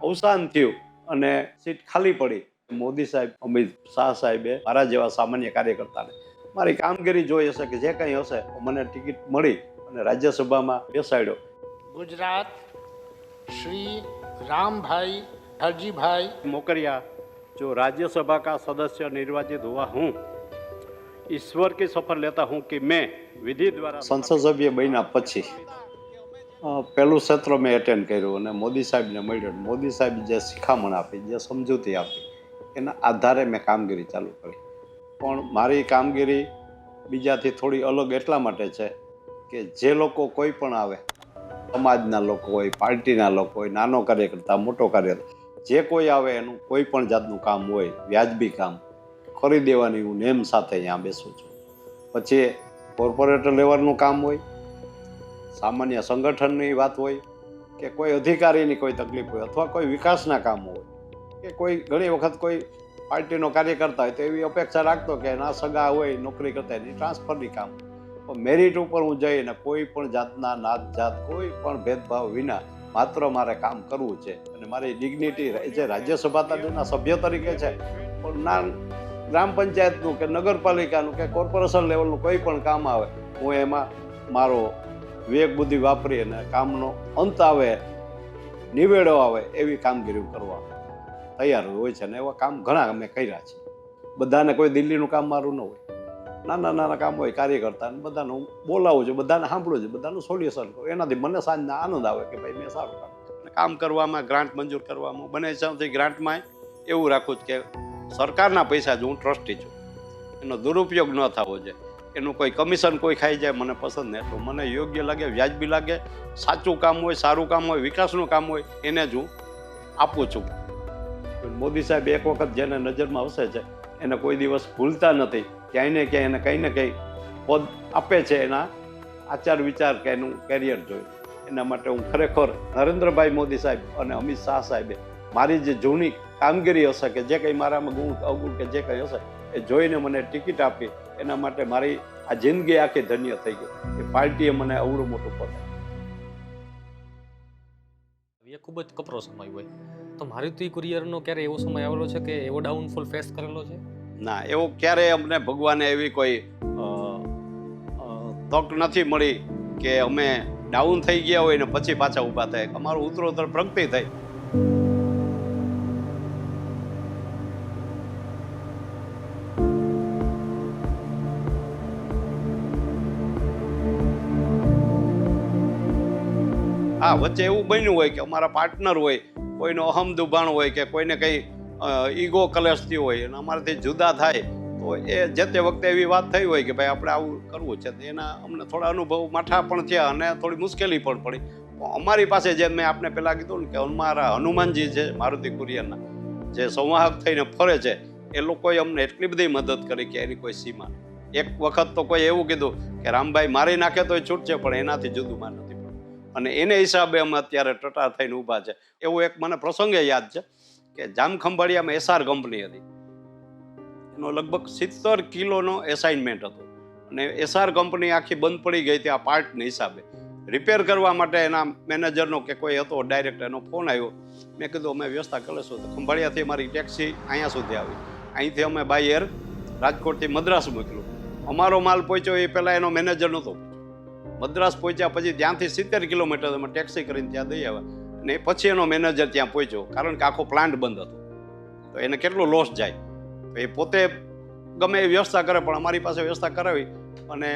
અવસાન થયું અને સીટ ખાલી પડી. મોદી સાહેબ, અમિત શાહ સાહેબે મારા જેવા સામાન્ય કાર્યકર્તાને મારી કામગીરી જોઈ હશે કે જે કંઈ હશે મને ટિકિટ મળી અને રાજ્યસભામાં બેસાડ્યો. गुजरात श्री राम भाई हरजी भाई मोकरिया जो राज्यसभा का सदस्य निर्वाचित हुआ हूँ, ईश्वर की शपथ लेता हूँ कि मैं विधि द्वारा संसद सभ्य बन्या પછી પહેલું સત્ર મેં એટેન્ડ કર્યું અને મોદી સાહેબને મળ્યો. મોદી સાહેબ જે શિખામણ આપી, જે સમજૂતી આપી, એના આધારે મેં કામગીરી ચાલુ કરી. પણ મારી કામગીરી બીજાથી થોડી અલગ એટલા માટે છે કે જે લોકો કોઈ પણ આવે, સમાજના લોકો હોય, પાર્ટીના લોકો હોય, નાનો કાર્યકર્તા, મોટો કાર્યકર્તા, જે કોઈ આવે એનું કોઈ પણ જાતનું કામ હોય, વ્યાજબી કામ કરી દેવાની હું નેમ સાથે અહીંયા બેસું છું. પછી કોર્પોરેટર લેવલનું કામ હોય, સામાન્ય સંગઠનની વાત હોય, કે કોઈ અધિકારીની કોઈ તકલીફ હોય, અથવા કોઈ વિકાસના કામ હોય, કે કોઈ ઘણી વખત કોઈ પાર્ટીનો કાર્યકર્તા હોય તો એવી અપેક્ષા રાખતો કે એના સગા હોય નોકરી કરતા એની ટ્રાન્સફરની કામ. મેરિટ ઉપર હું જઈને કોઈ પણ જાતના નાત જાત કોઈ પણ ભેદભાવ વિના માત્ર મારે કામ કરવું છે અને મારી ડિગ્નિટી જે રાજ્યસભાના સભ્ય તરીકે છે, પણ ના ગ્રામ પંચાયતનું કે નગરપાલિકાનું કે કોર્પોરેશન લેવલનું કોઈ પણ કામ આવે હું એમાં મારો વિવેક બુદ્ધિ વાપરી અને કામનો અંત આવે, નિવેડો આવે એવી કામગીરી કરવા તૈયાર હોય છે. અને એવા કામ ઘણા અમે કર્યા છે. બધાને કોઈ દિલ્હીનું કામ મારું ન હોય, નાના નાના કામ હોય કાર્યકર્તા, બધાને હું બોલાવું છું, બધાને સાંભળું છું, બધાનું સોલ્યુશન કરું. એનાથી મને સાંજના આનંદ આવે કે ભાઈ મેં સારું કામ કરવામાં, ગ્રાન્ટ મંજૂર કરવામાં બને છે. ગ્રાન્ટમાં એવું રાખું છું કે સરકારના પૈસા જ હું ટ્રસ્ટી છું, એનો દુરુપયોગ ન થવો જોઈએ. એનું કોઈ કમિશન કોઈ ખાઈ જાય મને પસંદ નહીં. એટલું મને યોગ્ય લાગે, વ્યાજબી લાગે, સાચું કામ હોય, સારું કામ હોય, વિકાસનું કામ હોય એને જ હું આપું છું. મોદી સાહેબ એક વખત જેને નજરમાં હશે છે એને કોઈ દિવસ ભૂલતા નથી. ક્યાંય ને ક્યાંય એને કંઈ ને કંઈ પદ આપે છે એના આચાર વિચાર કે એનું કેરિયર જોયું. એના માટે હું ખરેખર નરેન્દ્રભાઈ મોદી સાહેબ અને અમિત શાહ સાહેબે મારી જે જૂની કામગીરી હશે કે જે કંઈ મારામાં ગુણ અવગુણ કે જે કંઈ હશે એ જોઈને મને ટિકિટ આપી. એના માટે મારી આ જિંદગી આખી ધન્ય થઈ ગઈ. એ પાર્ટીએ મને અવરું મોટું પદ આપ્યું. એ ખૂબ જ કપરો સમય હોય તો મારુતિ કુરિયરનો ક્યારે એવો સમય આવેલો છે કે એવો ડાઉનફોલ ફેસ કરેલો છે? ના, એવો ક્યારેય અમને ભગવાને એવી કોઈ તક નથી મળી કે અમે ડાઉન થઈ ગયા હોય ને પછી પાછા ઊભા થાય. અમારું ઉત્તરોત્તર પ્રગતિ થઈ. હા, વચ્ચે એવું બન્યું હોય કે અમારા પાર્ટનર હોય, કોઈનો અહમ દુભાણ હોય કે કોઈને કંઈ ઈગો કલેશ થયો હોય અને અમારાથી જુદા થાય તો એ જે તે વખતે એવી વાત થઈ હોય કે ભાઈ આપણે આવું કરવું છે. તો એના અમને થોડા અનુભવ માઠા પણ થયા અને થોડી મુશ્કેલી પણ પડી. અમારી પાસે જે મેં આપને પહેલાં કીધું ને કે અમારા હનુમાનજી છે મારુતિ કુરિયરના જે સંવાહક થઈને ફરે છે એ લોકોએ અમને એટલી બધી મદદ કરી કે એની કોઈ સીમા નહીં. એક વખત તો કોઈ એવું કીધું કે રામભાઈ મારી નાખે તોય છૂટશે પણ એનાથી જુદું માં નથી પડતું. અને એને હિસાબે અમે અત્યારે ટટાર થઈને ઊભા છે. એવું એક મને પ્રસંગે યાદ છે કે જામખંભાળિયામાં એસઆર કંપની હતી. એનો લગભગ 70 કિલોનો એસાઇનમેન્ટ હતો અને એસઆર કંપની આખી બંધ પડી ગઈ હતી આ પાર્ટના હિસાબે. રિપેર કરવા માટે એના મેનેજરનો કે કોઈ હતો ડાયરેક્ટ એનો ફોન આવ્યો. મેં કીધું અમે વ્યવસ્થા કરીશું. તો ખંભાળિયાથી અમારી ટેક્સી અહીંયા સુધી આવી. અહીંથી અમે બાય એર રાજકોટથી મદ્રાસ મોકલ્યું. અમારો માલ પહોંચ્યો એ પહેલાં એનો મેનેજર નહોતો પહોંચ્યો. મદ્રાસ પહોંચ્યા પછી ત્યાંથી 70 કિલોમીટર અમે ટેક્સી કરીને ત્યાં દઈ આવ્યા અને પછી એનો મેનેજર ત્યાં પહોંચ્યો કારણ કે આખો પ્લાન્ટ બંધ હતો. તો એને કેટલો લોસ જાય. તો એ પોતે ગમે એ વ્યવસ્થા કરે પણ અમારી પાસે વ્યવસ્થા કરાવી અને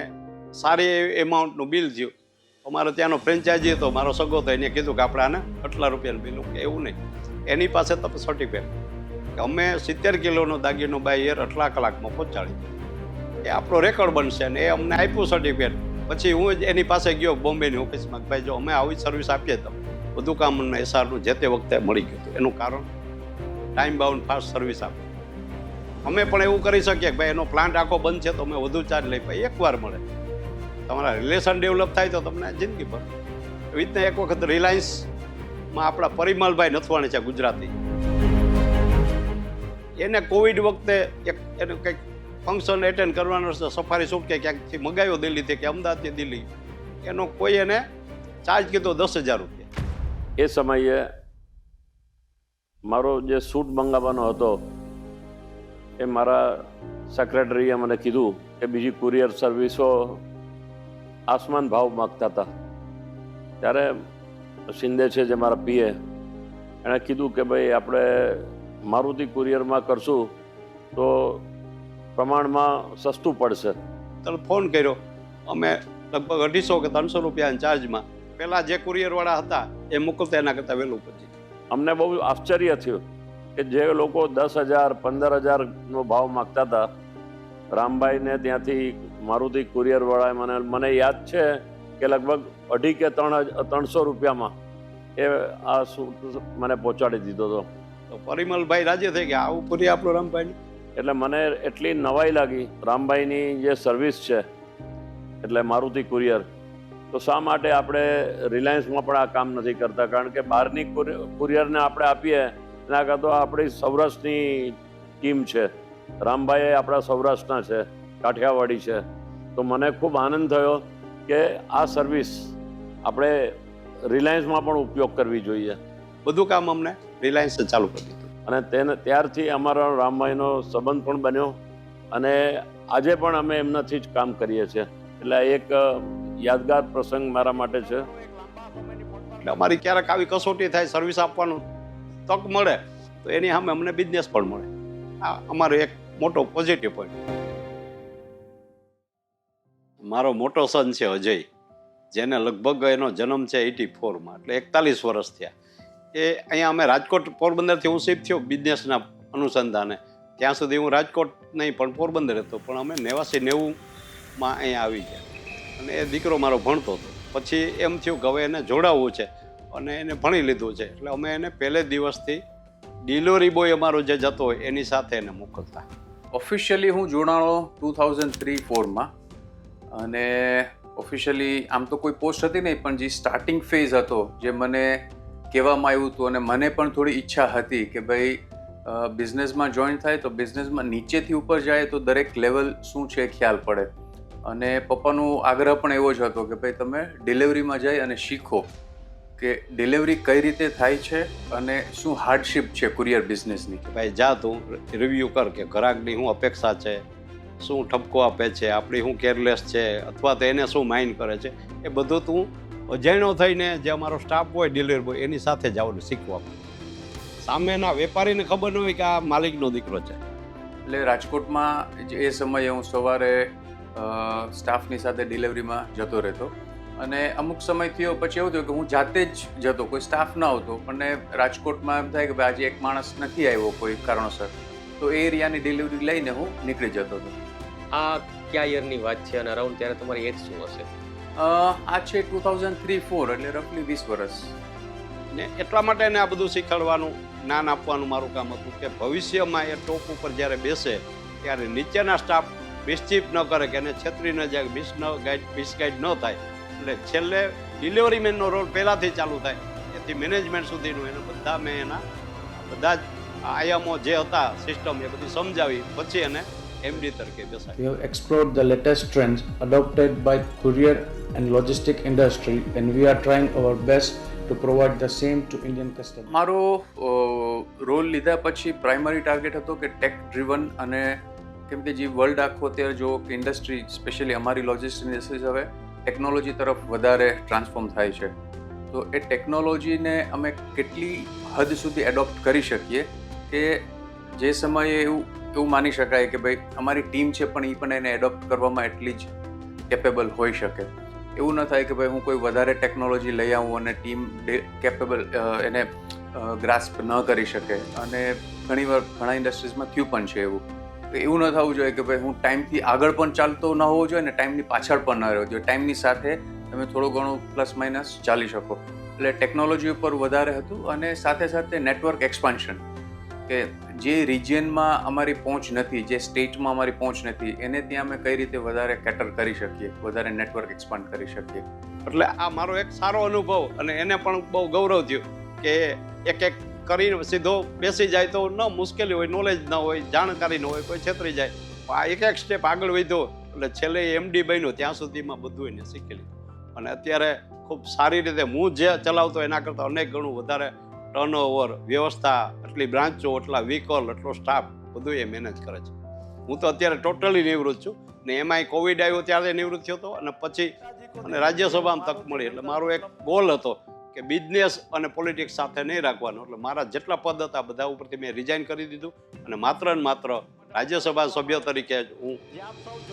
સારી એમાઉન્ટનું બિલ થયું. અમારો ત્યાંનો ફ્રેન્ચાઇઝી હતો, મારો સગો હતો, એને કીધું કે આપણે આને આટલા રૂપિયાનું બિલ. એવું નહીં, એની પાસે તમે સર્ટિફિકેટ કે અમે 70 કિલોનો દાગીનો બાય એર આટલા કલાકમાં પહોંચાડી. એ આપણો રેકોર્ડ બનશે અને એ અમને આપ્યું સર્ટિફિકેટ. પછી હું જ એની પાસે ગયો બોમ્બેની ઓફિસમાં કે ભાઈ જો અમે આવી સર્વિસ આપીએ તો બધું કામ અમને એસઆરનું જે તે વખતે મળી ગયું હતું. એનું કારણ ટાઈમ બાઉન્ડ ફાસ્ટ સર્વિસ આપે. અમે પણ એવું કરી શકીએ કે ભાઈ એનો પ્લાન્ટ આખો બંધ છે તો અમે વધુ ચાર્જ લઈ પાઈએ. એકવાર મળે, તમારા રિલેશન ડેવલપ થાય તો તમને જિંદગી પર. એવી રીતના એક વખત રિલાયન્સમાં આપણા પરિમલભાઈ નથવાણી છે ગુજરાતી, એને કોવિડ વખતે એને કંઈક ફંક્શન એટેન્ડ કરવાનો સફારી શૂટ કે ક્યાંકથી મગાવ્યો દિલ્હીથી કે અમદાવાદથી દિલ્હી. એનો કોઈ એને ચાર્જ કીધો 10,000 રૂપિયા. એ સમયે મારો જે સૂટ મંગાવવાનો હતો એ મારા સેક્રેટરીએ મને કીધું કે બીજી કુરિયર સર્વિસો આસમાન ભાવ માગતા હતા. ત્યારે શિંદે છે જે મારા પીએ, એણે કીધું કે ભાઈ આપણે મારુતિ કુરિયરમાં કરશું તો પ્રમાણમાં સસ્તું પડશે. તો ફોન કર્યો. અમે લગભગ 250 કે 300 રૂપિયા ચાર્જમાં પહેલાં જે કુરિયરવાળા હતા એ મોકલતા એના કરતાં વહેલું પછી. અમને બહુ આશ્ચર્ય થયું કે જે લોકો 10,000 15,000નો ભાવ માગતા હતા, રામભાઈને ત્યાંથી મારુતિ કુરિયરવાળાએ મને યાદ છે કે લગભગ 250 કે 300 રૂપિયામાં એ આ સૂટ મને પહોંચાડી દીધો હતો. તો પરિમલભાઈ રાજી થઈ ગયા આવું પૂરી આપણું રામભાઈની. એટલે મને એટલી નવાઈ લાગી રામભાઈની જે સર્વિસ છે એટલે મારુતિ કુરિયર. તો શા માટે આપણે રિલાયન્સમાં પણ આ કામ નથી કરતા? કારણ કે બહારની કુરિયરને આપણે આપીએ એના કરતાં તો આપણી સૌરાષ્ટ્રની ટીમ છે. રામભાઈ આપણા સૌરાષ્ટ્રના છે, કાઠિયાવાડી છે. તો મને ખૂબ આનંદ થયો કે આ સર્વિસ આપણે રિલાયન્સમાં પણ ઉપયોગ કરવી જોઈએ. બધું કામ અમને રિલાયન્સે ચાલુ કરી દીધું અને ત્યારથી અમારો રામભાઈનો સંબંધ પણ બન્યો અને આજે પણ અમે એમનાથી જ કામ કરીએ છીએ. એટલે એક યાદગાર પ્રસંગ મારા માટે છે. એટલે અમારી ક્યારેક આવી કસોટી થાય, સર્વિસ આપવાનું તક મળે તો એની સામે અમને બિઝનેસ પણ મળે. આ અમારો એક મોટો પોઝિટિવ પોઈન્ટ. મારો મોટો સન છે અજય, જેને લગભગ એનો જન્મ છે 84માં, એટલે 41 વર્ષ થયા. એ અહીંયા અમે રાજકોટ પોરબંદરથી હું શિફ્ટ થયો બિઝનેસના અનુસંધાને. ત્યાં સુધી હું રાજકોટ નહીં પણ પોરબંદર હતો, પણ અમે 89-90માં અહીંયા આવી ગયા અને એ દીકરો મારો ભણતો હતો. પછી એમ થયું કે હવે એને જોડાવવું છે અને એને ભણી લીધું છે એટલે અમે એને પહેલે દિવસથી ડિલિવરી બોય અમારો જે જતો હોય એની સાથે એને મોકલતા. ઓફિશિયલી હું જોડાણો 2003-04માં અને ઓફિશિયલી આમ તો કોઈ પોસ્ટ હતી નહીં, પણ જે સ્ટાર્ટિંગ ફેઝ હતો, જે મને કહેવામાં આવ્યું હતું અને મને પણ થોડી ઈચ્છા હતી કે ભાઈ બિઝનેસમાં જોઈન થાય તો બિઝનેસમાં નીચેથી ઉપર જાય તો દરેક લેવલ શું છે ખ્યાલ પડે. અને પપ્પાનો આગ્રહ પણ એવો જ હતો કે ભાઈ તમે ડિલિવરીમાં જઈ અને શીખો કે ડિલિવરી કઈ રીતે થાય છે અને શું હાર્ડશિપ છે કુરિયર બિઝનેસની. ભાઈ જા તું રિવ્યૂ કર કે ગ્રાહકની શું અપેક્ષા છે, શું ઠપકો આપે છે, આપણી શું કેરલેસ છે, અથવા તો એને શું માઇન્ડ કરે છે, એ બધું તું અજાણ્યો થઈને જે અમારો સ્ટાફ હોય ડિલિવરી બોય એની સાથે જવાનું શીખવા. સામેના વેપારીને ખબર ન હોય કે આ માલિકનો દીકરો છે. એટલે રાજકોટમાં એ સમયે હું સવારે સ્ટાફની સાથે ડિલિવરીમાં જતો રહેતો અને અમુક સમય થયો પછી એવું થયું કે હું જાતે જ જતો, કોઈ સ્ટાફ ન આવતો. પણ રાજકોટમાં એમ થાય કે ભાઈ આજે એક માણસ નથી આવ્યો કોઈ કારણોસર, તો એ એરિયાની ડિલિવરી લઈને હું નીકળી જતો હતો. આ કયા યરની વાત છે અને અરાઉન્ડ ત્યારે તમારી એજ શું હશે? આ છે 2003-04, એટલે રફલી 20 વર્ષ. ને એટલા માટે એને આ બધું શીખવાડવાનું, જ્ઞાન આપવાનું મારું કામ હતું કે ભવિષ્યમાં એ ટોપ ઉપર જ્યારે બેસે ત્યારે નીચેના સ્ટાફ મિસચીફ ન કરે કે એને છેતરી ન જાય, મિસગાઈડ ન થાય. એટલે છેલ્લે ડિલિવરી મેનનો રોલ પહેલાંથી ચાલુ થાય એથી મેનેજમેન્ટ સુધીનું એને બધા મેં એના બધા જ આયામો જે હતા સિસ્ટમ એ બધી સમજાવી પછી એને MD તરીકે બેસાડી. We have explored the latest trends adopted by courier and logistic industry and we are trying our best to provide the same to Indian customers. મારો રોલ લીધા પછી પ્રાઇમરી ટાર્ગેટ હતો કે ટેક ડ્રીવન, અને કેમ કે જે વર્લ્ડ આખો અત્યારે જો કે ઇન્ડસ્ટ્રી સ્પેશિયલી અમારી લોજિસ્ટિક ઇન્ડસ્ટ્રી હવે ટેકનોલોજી તરફ વધારે ટ્રાન્સફોર્મ થાય છે, તો એ ટેકનોલોજીને અમે કેટલી હદ સુધી એડોપ્ટ કરી શકીએ કે જે સમયે એવું માની શકાય કે ભાઈ અમારી ટીમ છે પણ એ પણ એને એડોપ્ટ કરવામાં એટલી જ કેપેબલ હોઈ શકે. એવું ન થાય કે ભાઈ હું કોઈ વધારે ટેકનોલોજી લઈ આવું અને ટીમ કેપેબલ એને ગ્રાસ્પ ન કરી શકે. અને ઘણીવાર ઘણા ઇન્ડસ્ટ્રીઝમાં થયું પણ છે એવું. તો એવું ન થવું જોઈએ કે ભાઈ હું ટાઈમથી આગળ પણ ચાલતો ન હોવો જોઈએ અને ટાઈમની પાછળ પણ ન રહેવો જોઈએ. ટાઈમની સાથે તમે થોડું ઘણું પ્લસ માઇનસ ચાલી શકો. એટલે ટેકનોલોજી ઉપર વધારે હતું અને સાથે સાથે નેટવર્ક એક્સપાન્શન, કે જે રિજિયનમાં અમારી પહોંચ નથી, જે સ્ટેટમાં અમારી પહોંચ નથી, એને ત્યાં અમે કઈ રીતે વધારે કેટર કરી શકીએ, વધારે નેટવર્ક એક્સપાન્ડ કરી શકીએ. એટલે આ મારો એક સારો અનુભવ અને એને પણ બહુ ગૌરવ થયું કે એક કરીને સીધો બેસી જાય તો ન મુશ્કેલી હોય, નોલેજ ન હોય, જાણકારી ન હોય, કોઈ છેતરી જાય. આ એક સ્ટેપ આગળ વધ્યો એટલે છેલ્લે MD બન્યો ત્યાં સુધીમાં બધું એને શીખી લીધું. અને અત્યારે ખૂબ સારી રીતે હું જે ચલાવતો એના કરતાં અનેક ગણું વધારે ટર્નઓવર, વ્યવસ્થા, એટલી બ્રાન્ચો, એટલા વ્હીકલ, એટલો સ્ટાફ બધું એ મેનેજ કરે છે. હું તો અત્યારે ટોટલી નિવૃત્ત છું ને એમાંય કોવિડ આવ્યો ત્યારે નિવૃત્ત થયો હતો અને પછી મને રાજ્યસભામાં તક મળી. એટલે મારો એક ગોલ હતો કે બિઝનેસ અને પોલિટિક્સ સાથે નહીં રાખવાનો. એટલે મારા જેટલા પદ હતા બધા ઉપરથી મેં રિઝાઇન કરી દીધું અને માત્ર ને માત્ર રાજ્યસભા સભ્ય તરીકે હું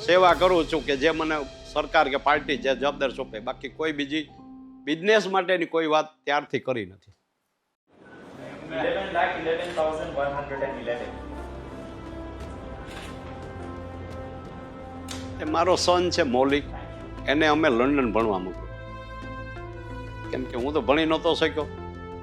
સેવા કરું છું કે જે મને સરકાર કે પાર્ટી જે જવાબદાર સોંપે. બાકી કોઈ બીજી બિઝનેસ માટેની કોઈ વાત ત્યારથી કરી નથી. 11,11,111. મારો સન છે મૌલિક, એને અમે લંડન ભણવા મૂક્યો. કેમ કે હું તો ભણી નહોતો શક્યો.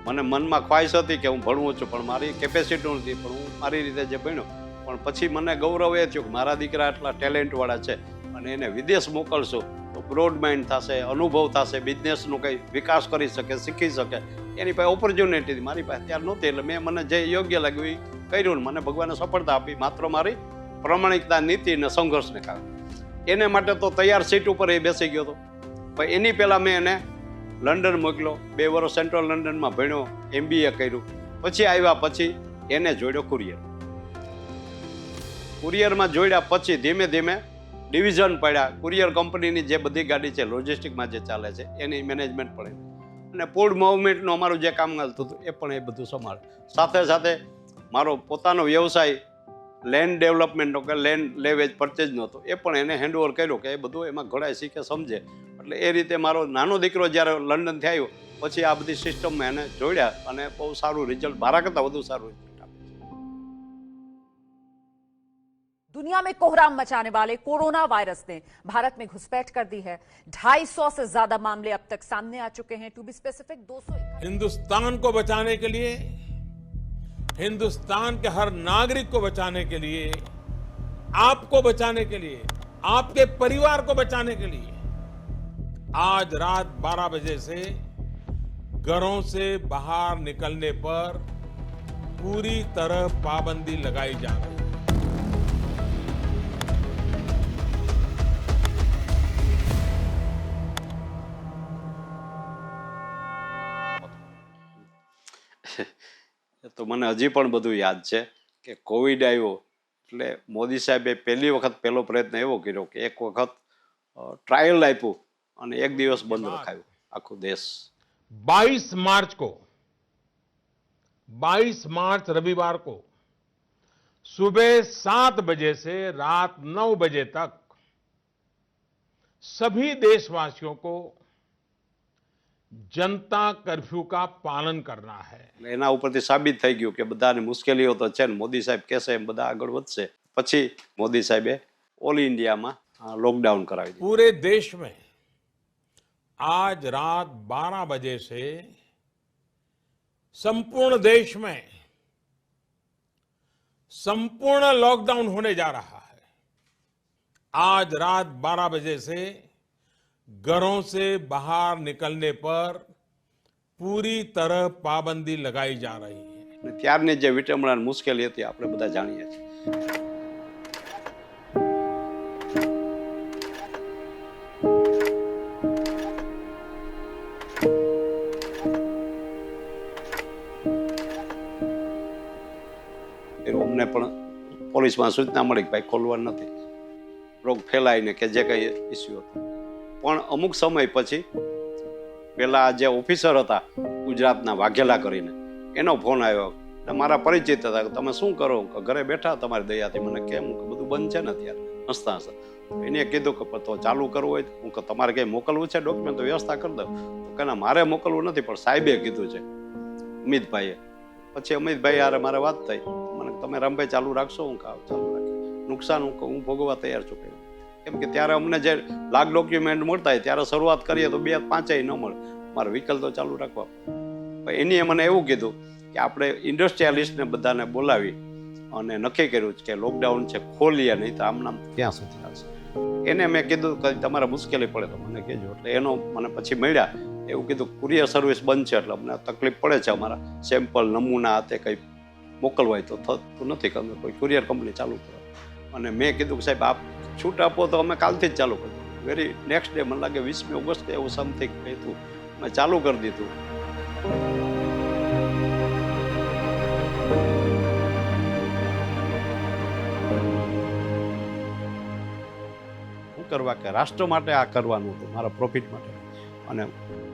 મને મનમાં ખ્વાહિશ હતી કે હું ભણવું છું પણ મારી કેપેસિટી નથી, પણ હું મારી રીતે જે ભણ્યો. પણ પછી મને ગૌરવ એ થયું કે મારા દીકરા એટલા ટેલેન્ટવાળા છે અને એને વિદેશ મોકલશું તો બ્રોડ માઇન્ડ થશે, અનુભવ થશે, બિઝનેસનો કંઈ વિકાસ કરી શકે, શીખી શકે. એની પાસે ઓપોર્ચ્યુનિટી મારી પાસે ત્યાર નહોતી. એટલે મેં મને જે યોગ્ય લાગ્યું એ કર્યું ને મને ભગવાને સફળતા આપી માત્ર મારી પ્રમાણિકતા, નીતિ અને સંઘર્ષને કારણે. એને માટે તો તૈયાર સીટ ઉપર એ બેસી ગયો હતો. પણ એની પહેલાં મેં એને લંડન મોકલ્યો, 2 વર્ષ સેન્ટ્રલ લંડનમાં ભણ્યો, MBA કર્યું. પછી આવ્યા પછી એને જોડ્યો કુરિયરમાં જોડ્યા પછી ધીમે ધીમે ડિવિઝન પડ્યા. કુરિયર કંપનીની જે બધી ગાડી છે લોજિસ્ટિકમાં જે ચાલે છે એની મેનેજમેન્ટ પડે અને ફૂડ મૂવમેન્ટનું અમારું જે કામ ચાલતું હતું એ પણ એ બધું સંભાળે. સાથે સાથે મારો પોતાનો વ્યવસાય લેન્ડ ડેવલપમેન્ટનો કે લેન્ડ લેવેજ પરચેજનો હતો એ પણ એને હેન્ડઓવર કર્યો કે એ બધું એમાં ઘડાય શીખે, સમજે. એટલે એ રીતે મારો નાનો દીકરો જ્યારે લંડનથી આવ્યો પછી આ બધી સિસ્ટમમાં એને જોડ્યા અને બહુ સારું રિઝલ્ટ, મારા કરતાં વધુ સારું રિઝલ્ટ આપે છે. दुनिया में कोहराम मचाने वाले कोरोना वायरस ने भारत में घुसपैठ कर दी है. 250 से ज्यादा मामले अब तक सामने आ चुके हैं. To be specific 200. हिंदुस्तान को बचाने के लिए, हिंदुस्तान के हर नागरिक को बचाने के लिए, आपको बचाने के लिए, आपके परिवार को बचाने के लिए आज रात 12 बजे से घरों से बाहर निकलने पर पूरी तरह पाबंदी लगाई जा रही है। તો મને હજી પણ બધું યાદ છે કે કોવિડ આવ્યો એટલે મોદી સાહેબે પહેલી વખત પહેલો પ્રયત્ન એવો કર્યો કે એક વખત ટ્રાયલ આપ્યું અને એક દિવસ બંધ રખાયું આખું દેશ। 22 मार्च रविवार को सुबह 7 बजे से रात 9 बजे तक सभी देशवासियों को जनता कर्फ्यू का पालन करना है। એના ઉપરથી સાબિત થઈ ગયું કે બધાને મુશ્કેલીઓ તો છે ને મોદી સાહેબ કહેશે એમ બધા આગળ વધશે। પછી મોદી સાહેબે ઓલ ઇન્ડિયામાં લોકડાઉન કરાવી દીધું। पूरे देश में आज रात 12 बजे से संपूर्ण देश में संपूर्ण लॉकडाउन होने जा रहा है। आज रात 12 बजे से घरों से बाहर निकलने पर पूरी तरह पाबंदी लगाई जा रही है। ત્યારની જે વિટંબણા મુશ્કેલી હતી આપણે બધા જાણીએ છીએ। અમને પણ પોલીસમાં સૂચના મળી કે ભાઈ ખોલવાનું નથી, રોગ ફેલાય ને કે જે કંઈ ઇસ્યુ હતો। પણ અમુક સમય પછી પેલા જે ઓફિસર હતા ગુજરાતના વાઘેલા કરીને એનો ફોન આવ્યો, મારા પરિચિત હતા કે તમે શું કરો, ઘરે બેઠા તમારી દયાથી, મને કેમ બધું બંધ છે ને અત્યારે હસતા હસતા। એને કીધું કે તો ચાલુ કરવું હોય હું કે તમારે કંઈ મોકલવું છે ડોક્યુમેન્ટ તો વ્યવસ્થા કરી દઉં, તો કે ના મારે મોકલવું નથી પણ સાહેબે કીધું છે અમિતભાઈએ। પછી અમિતભાઈ યાર મારે વાત થઈ, મને તમે રામભાઈ ચાલુ રાખશો, હું ચાલુ રાખી, નુકસાન હું ભોગવવા તૈયાર છું। કેમ કે ત્યારે અમને જે લાખ ડોક્યુમેન્ટ મળતા હોય ત્યારે શરૂઆત કરીએ તો 2-5 ન મળે, મારે વ્હીકલ તો ચાલુ રાખવા। એની મને એવું કીધું કે આપણે ઇન્ડસ્ટ્રીયાલિસ્ટને બધાને બોલાવી અને નક્કી કર્યું કે લોકડાઉન છે ખોલીએ, નહીં તો આમ નામ ક્યાં સુધી આવશે। એને મેં કીધું કે તમારે મુશ્કેલી પડે તો મને કહેજો, એટલે એનો મને પછી મળ્યા એવું કીધું કુરિયર સર્વિસ બંધ છે એટલે અમને તકલીફ પડે છે, અમારા સેમ્પલ નમૂના તે કંઈ મોકલવા હોય તો થતું નથી કે અમે કોઈ કુરિયર કંપની ચાલુ કરો। અને મેં કીધું કે સાહેબ આપ છૂટ આપો તો અમે કાલથી જ ચાલુ કરીશું। વેરી નેક્સ્ટ ડે મને લાગે 20મી ઓગસ્ટ એવું સમથિંગ કહીતું મેં ચાલુ કરી દીધું। શું કરવા કે રાષ્ટ્ર માટે આ કરવાનું હતું, મારા પ્રોફિટ માટે, અને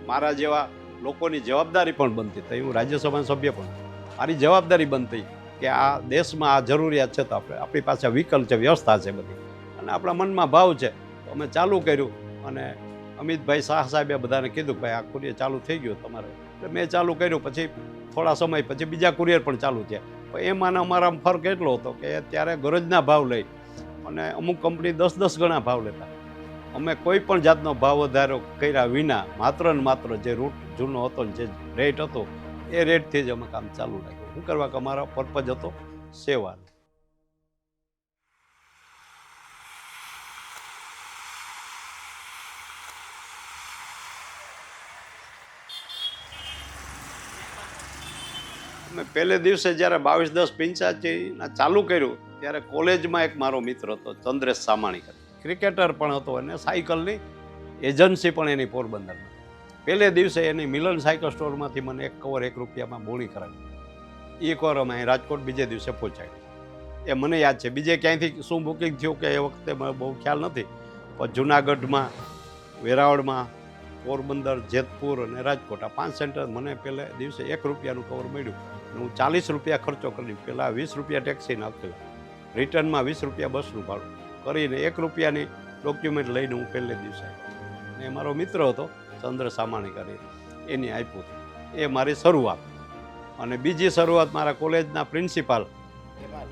મારા જેવા લોકોની જવાબદારી પણ બનતી થઈ। હું રાજ્યસભાના સભ્ય પણ, મારી જવાબદારી બનતી કે આ દેશમાં આ જરૂરિયાત છે તો આપણી પાસે વિકલ્પ છે, વ્યવસ્થા છે બધી, અને આપણા મનમાં ભાવ છે તો અમે ચાલુ કર્યું। અને અમિતભાઈ શાહ સાહેબે બધાને કીધું ભાઈ આ કુરિયર ચાલુ થઈ ગયું તમારે, એટલે મેં ચાલુ કર્યું। પછી થોડા સમય પછી બીજા કુરિયર પણ ચાલુ થયા। પણ એમાં અમારા ફરક એટલો હતો કે ત્યારે ગરજના ભાવ લઈ અને અમુક કંપની 10-10 ગણા ભાવ લેતા, અમે કોઈ પણ જાતનો ભાવ વધારો કર્યા વિના માત્ર ને માત્ર જે રૂટ જૂનો હતો ને જે રેટ હતો એ રેટથી જ અમે કામ ચાલુ રાખ્યું। શું કરવા કે અમારો પર્પઝ હતો સેવાનો। મેં પહેલે દિવસે જ્યારે 22-10-85 ચાલુ કર્યું ત્યારે કોલેજમાં એક મારો મિત્ર હતો ચંદ્રેશ સામાણી, ક્રિકેટર પણ હતો અને સાયકલની એજન્સી પણ એની પોરબંદરમાં। પહેલે દિવસે એની મિલન સાયકલ સ્ટોરમાંથી મને એક કવર 1 રૂપિયામાં બોણી કરાવી, એ કવર અમે અહીં રાજકોટ બીજે દિવસે પહોંચાડ્યું। એ મને યાદ છે, બીજે ક્યાંયથી શું બુકિંગ થયું કે એ વખતે મને બહુ ખ્યાલ નથી, પણ જુનાગઢમાં, વેરાવળમાં, પોરબંદર, જેતપુર અને રાજકોટ આ 5 સેન્ટર મને પહેલે દિવસે 1 રૂપિયાનું કવર મળ્યું। હું 40 રૂપિયા ખર્ચો કરી, પહેલાં 20 રૂપિયા ટેક્સીના આપેલા, રિટર્નમાં 20 રૂપિયા બસનું ભાડું કરીને 1 રૂપિયાની ડોક્યુમેન્ટ લઈને હું પહેલે દિવસે આવ્યો। ને મારો મિત્ર હતો ચંદ્ર સામાણી કરીને, એની આપ્યું, એ મારી શરૂઆત। અને બીજી શરૂઆત મારા કોલેજના પ્રિન્સિપાલ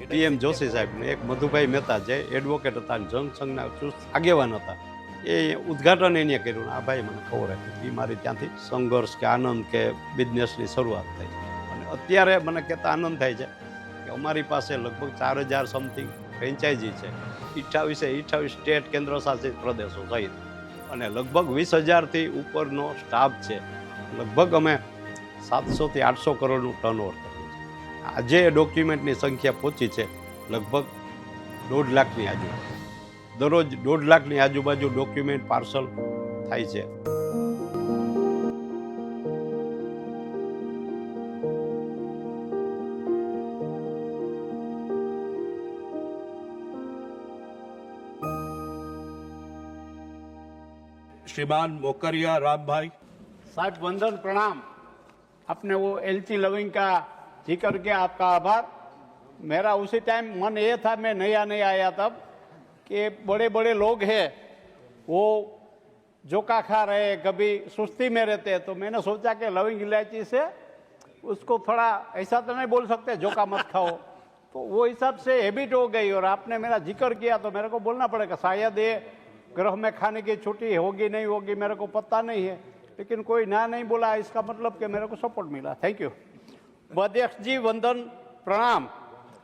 PM જોશી સાહેબને, એક મધુભાઈ મહેતા જે એડવોકેટ હતા અને જનસંઘના આગેવાન હતા, એ ઉદ્ઘાટન એને કર્યું। આ ભાઈ મને ખબર હતી, એ મારી ત્યાંથી સંઘર્ષ કે આનંદ કે બિઝનેસની શરૂઆત થઈ। અને અત્યારે મને કહેતા આનંદ થાય છે કે અમારી પાસે લગભગ 4000 સમથિંગ ફ્રેન્ચાઇઝી છે, 28 સ્ટેટ કેન્દ્ર શાસિત પ્રદેશો સહિત, અને લગભગ 20,000થી ઉપરનો સ્ટાફ છે. લગભગ અમે 700થી 800 કરોડનું ટર્નઓવર કરીએ છીએ. આજે ડોક્યુમેન્ટની સંખ્યા પહોંચી છે લગભગ 1.5 લાખની આજુબાજુ. દરરોજ 1.5 લાખની આજુબાજુ ડોક્યુમેન્ટ પાર્સલ થાય છે. श्रीमान मोकरिया राम भाई। साहब वंदन प्रणाम। आपने वो एलची लविंग का जिक्र किया, आपका आभार। मेरा उसी टाइम मन ये था, मैं नया नया आया तब, कि बड़े बड़े लोग हैं वो जोका खा रहे, कभी सुस्ती में रहते, तो मैंने सोचा कि लविंग इलायची से उसको थोड़ा, ऐसा तो नहीं बोल सकते जोका मत खाओ, तो वो हिसाब से हैबिट हो गई। और आपने मेरा जिक्र किया तो मेरे को बोलना पड़ेगा, शायद ये ग्रह में खाने की छुट्टी होगी नहीं होगी मेरे को पता नहीं है, लेकिन कोई ना नहीं बोला, इसका मतलब कि मेरे को सपोर्ट मिला। Thank you. अध्यक्ष जी वंदन प्रणाम।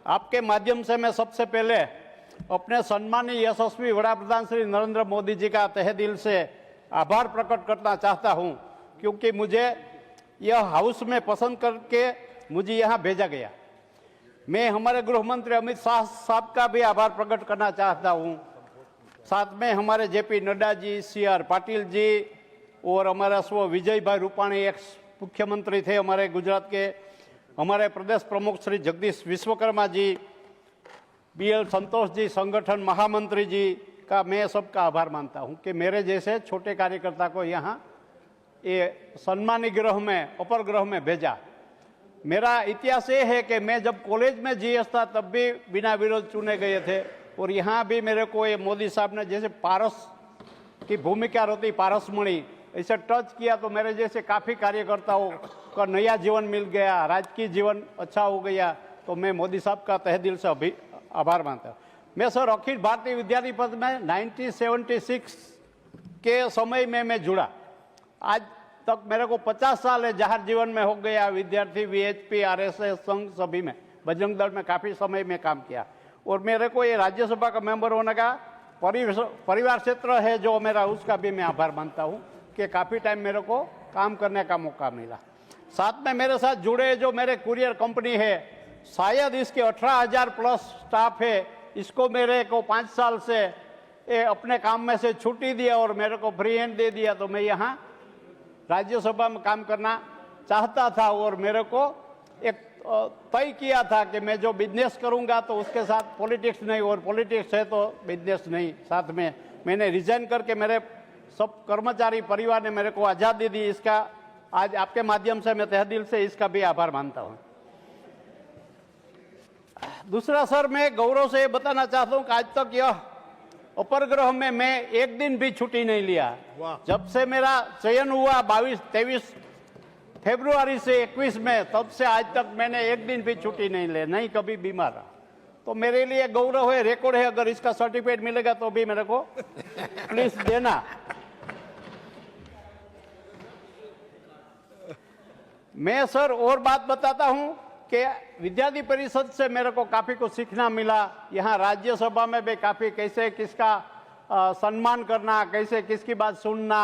आपके माध्यम से मैं सबसे पहले अपने सम्मानीय यशस्वी वड़ा प्रधान श्री नरेंद्र मोदी जी का तहे दिल से आभार प्रकट करना चाहता हूं, क्योंकि मुझे यह हाउस में पसंद करके मुझे यहां भेजा गया। मैं हमारे गृह मंत्री अमित शाह साहब का भी आभार प्रकट करना चाहता हूं, साथ में हमारे जेपी नड्डा जी, CR पाटिल जी और हमारा स्व विजय भाई रूपाणी एक्स मुख्यमंत्री थे हमारे गुजरात के, हमारे प्रदेश प्रमुख श्री जगदीश विश्वकर्मा जी, BL संतोष जी, संगठन महामंत्री जी का मैं सबका आभार मानता हूं कि मेरे जैसे छोटे कार्यकर्ता को यहाँ ये सम्मानी गृह में, अपर गृह में भेजा। मेरा इतिहास ये है कि मैं जब कॉलेज में GS था तब भी बिना विरोध चुने गए थे, और यहाँ भी मेरे को ये मोदी साहब ने जैसे पारस की भूमिका रहती, पारसमणि, ऐसे टच किया तो मेरे जैसे काफ़ी कार्यकर्ताओं का नया जीवन मिल गया, राजकीय जीवन अच्छा हो गया। तो मैं मोदी साहब का तहे दिल से अभी आभार मानता हूँ। मैं सर अखिल भारतीय विद्यार्थी परिषद में 1976 के समय में मैं जुड़ा, आज तक मेरे को 50 साल जाहिर जीवन में हो गया। विद्यार्थी VHP RSS संघ सभी में, बजरंग दल में काफ़ी समय में काम किया, और मेरे को ये राज्यसभा का मेंबर होने का परिवार क्षेत्र है जो मेरा, उसका भी मैं आभार मानता हूँ कि काफ़ी टाइम मेरे को काम करने का मौका मिला। साथ में मेरे साथ जुड़े जो मेरे कुरियर कंपनी है, शायद इसके 18,000 प्लस स्टाफ है, इसको मेरे को 5 साल से अपने काम में से छुट्टी दिया और मेरे को फ्री हैंड दे दिया, तो मैं यहाँ राज्यसभा में काम करना चाहता था। और मेरे को एक तय किया था कि मैं जो बिजनेस करूंगा तो उसके साथ पॉलिटिक्स नहीं, और पॉलिटिक्स है तो बिजनेस नहीं। साथ में मैंने रिजाइन करके मेरे सब कर्मचारी परिवार ने मेरे को आज़ादी दी, इसका आज आपके माध्यम से मैं तहे दिल से इसका भी आभार मानता हूँ। दूसरा सर, मैं गौरव से ये बताना चाहता हूँ कि आज तक यह अपर गृह में मैं एक दिन भी छुट्टी नहीं लिया। जब से मेरा चयन हुआ 23 फरवरी से 21 में, तब से आज तक मैंने एक दिन भी छुट्टी नहीं ली, नहीं कभी बीमार रहा। तो मेरे लिए गौरव है, रिकॉर्ड है, अगर इसका सर्टिफिकेट मिलेगा तो भी मेरे को प्लीज देना। मैं सर और बात बताता हूं कि विद्यार्थी परिषद से मेरे को काफ़ी कुछ सीखना मिला। यहाँ राज्यसभा में भी काफ़ी कैसे किसका सम्मान करना, कैसे किसकी बात सुनना,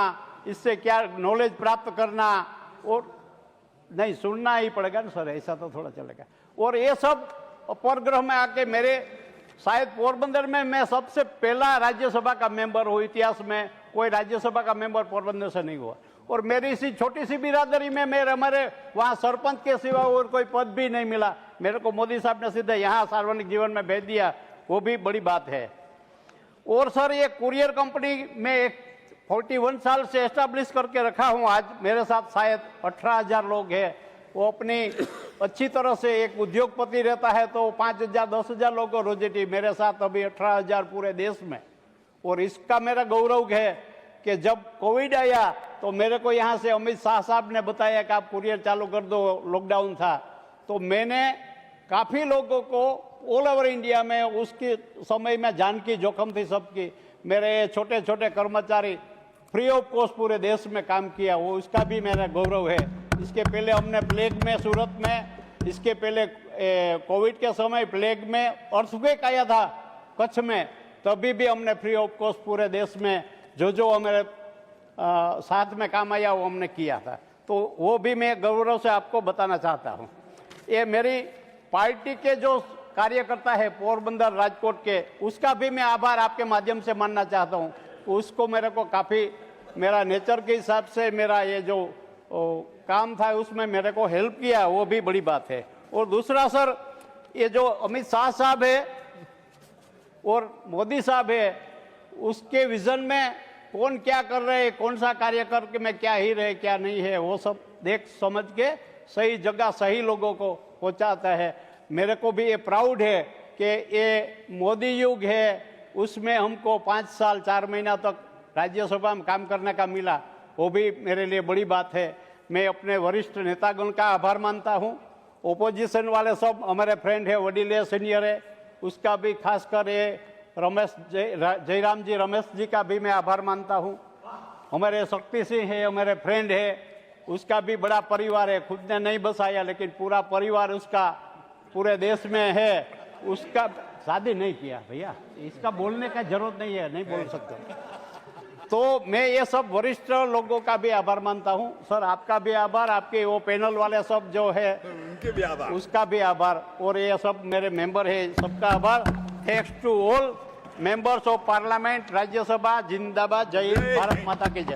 इससे क्या नॉलेज प्राप्त करना, और नहीं सुनना ही पड़ेगा ना सर, ऐसा तो थोड़ा चलेगा। और ये सब परग्रह में आके मेरे शायद पोरबंदर में मैं सबसे पहला राज्यसभा का मेंबर हूँ, इतिहास में कोई राज्यसभा का मेंबर पोरबंदर से नहीं हुआ। और मेरी इसी छोटी सी बिरादरी में मेरे हमारे वहाँ सरपंच के सिवा और कोई पद भी नहीं मिला, मेरे को मोदी साहब ने सीधे यहाँ सार्वजनिक जीवन में भेज दिया, वो भी बड़ी बात है। और सर, ये कुरियर कंपनी में एक 41 साल से एस्टैब्लिश करके रखा हूँ। आज मेरे साथ शायद 18,000 लोग हैं। वो अपनी अच्छी तरह से एक उद्योगपति रहता है तो 5,000 10,000 लोगों को रोजी, मेरे साथ अभी 18,000 पूरे देश में। और इसका मेरा गौरव है कि जब कोविड आया तो मेरे को यहाँ से अमित शाह साहब ने बताया कि आप कुरियर चालू कर दो, लॉकडाउन था, तो मैंने काफ़ी लोगों को ऑल ओवर इंडिया में उसके समय में जान की जोखिम थी सबकी, मेरे छोटे छोटे कर्मचारी फ्री ऑफ कॉस्ट पूरे देश में काम किया, वो उसका भी मेरा गौरव है। इसके पहले हमने प्लेग में सूरत में, इसके पहले कोविड के समय प्लेग में अर्थक्वेक आया था कच्छ में, तभी भी हमने फ्री ऑफ कॉस्ट पूरे देश में जो हमारे साथ में काम आया वो हमने किया था, तो वो भी मैं गौरव से आपको बताना चाहता हूँ। ये मेरी पार्टी के जो कार्यकर्ता है पोरबंदर राजकोट के, उसका भी मैं आभार आपके माध्यम से मानना चाहता हूँ। उसको मेरे को काफ़ी मेरा नेचर के हिसाब से मेरा ये जो काम था उसमें मेरे को हेल्प किया, वो भी बड़ी बात है। और दूसरा सर, ये जो अमित शाह साहब है और मोदी साहब है, उसके विजन में कौन क्या कर रहे हैं, कौन सा कार्य करके में क्या ही रहे क्या नहीं है, वो सब देख समझ के सही जगह सही लोगों को पहुंचाता है। मेरे को भी ये प्राउड है कि ये मोदी युग है, उसमें हमको 5 साल 4 महीना तक राज्यसभा में काम करने का मिला, वो भी मेरे लिए बड़ी बात है। मैं अपने वरिष्ठ नेतागण का आभार मानता हूँ। ओपोजिशन वाले सब हमारे फ्रेंड है, वडील है, सीनियर है, उसका भी खासकर ये रमेश जयराम जी रमेश जी का भी मैं आभार मानता हूँ। हमारे शक्ति सिंह है, हमारे फ्रेंड है, उसका भी बड़ा परिवार है, खुद ने नहीं बसाया लेकिन पूरा परिवार उसका पूरे देश में है। उसका शादी नहीं किया भैया, इसका बोलने का जरूरत नहीं है, नहीं बोल सकते। तो मैं ये सब वरिष्ठ लोगों का भी आभार मानता हूँ। सर आपका भी आभार, आपके वो पैनल वाले सब जो है उनके भी आभार, उसका भी आभार, और ये सब मेरे मेंबर है सबका आभार। Thanks to all members of parliament, Rajya Sabha. जिंदाबाद, जय हिंद, भारत माता की जय।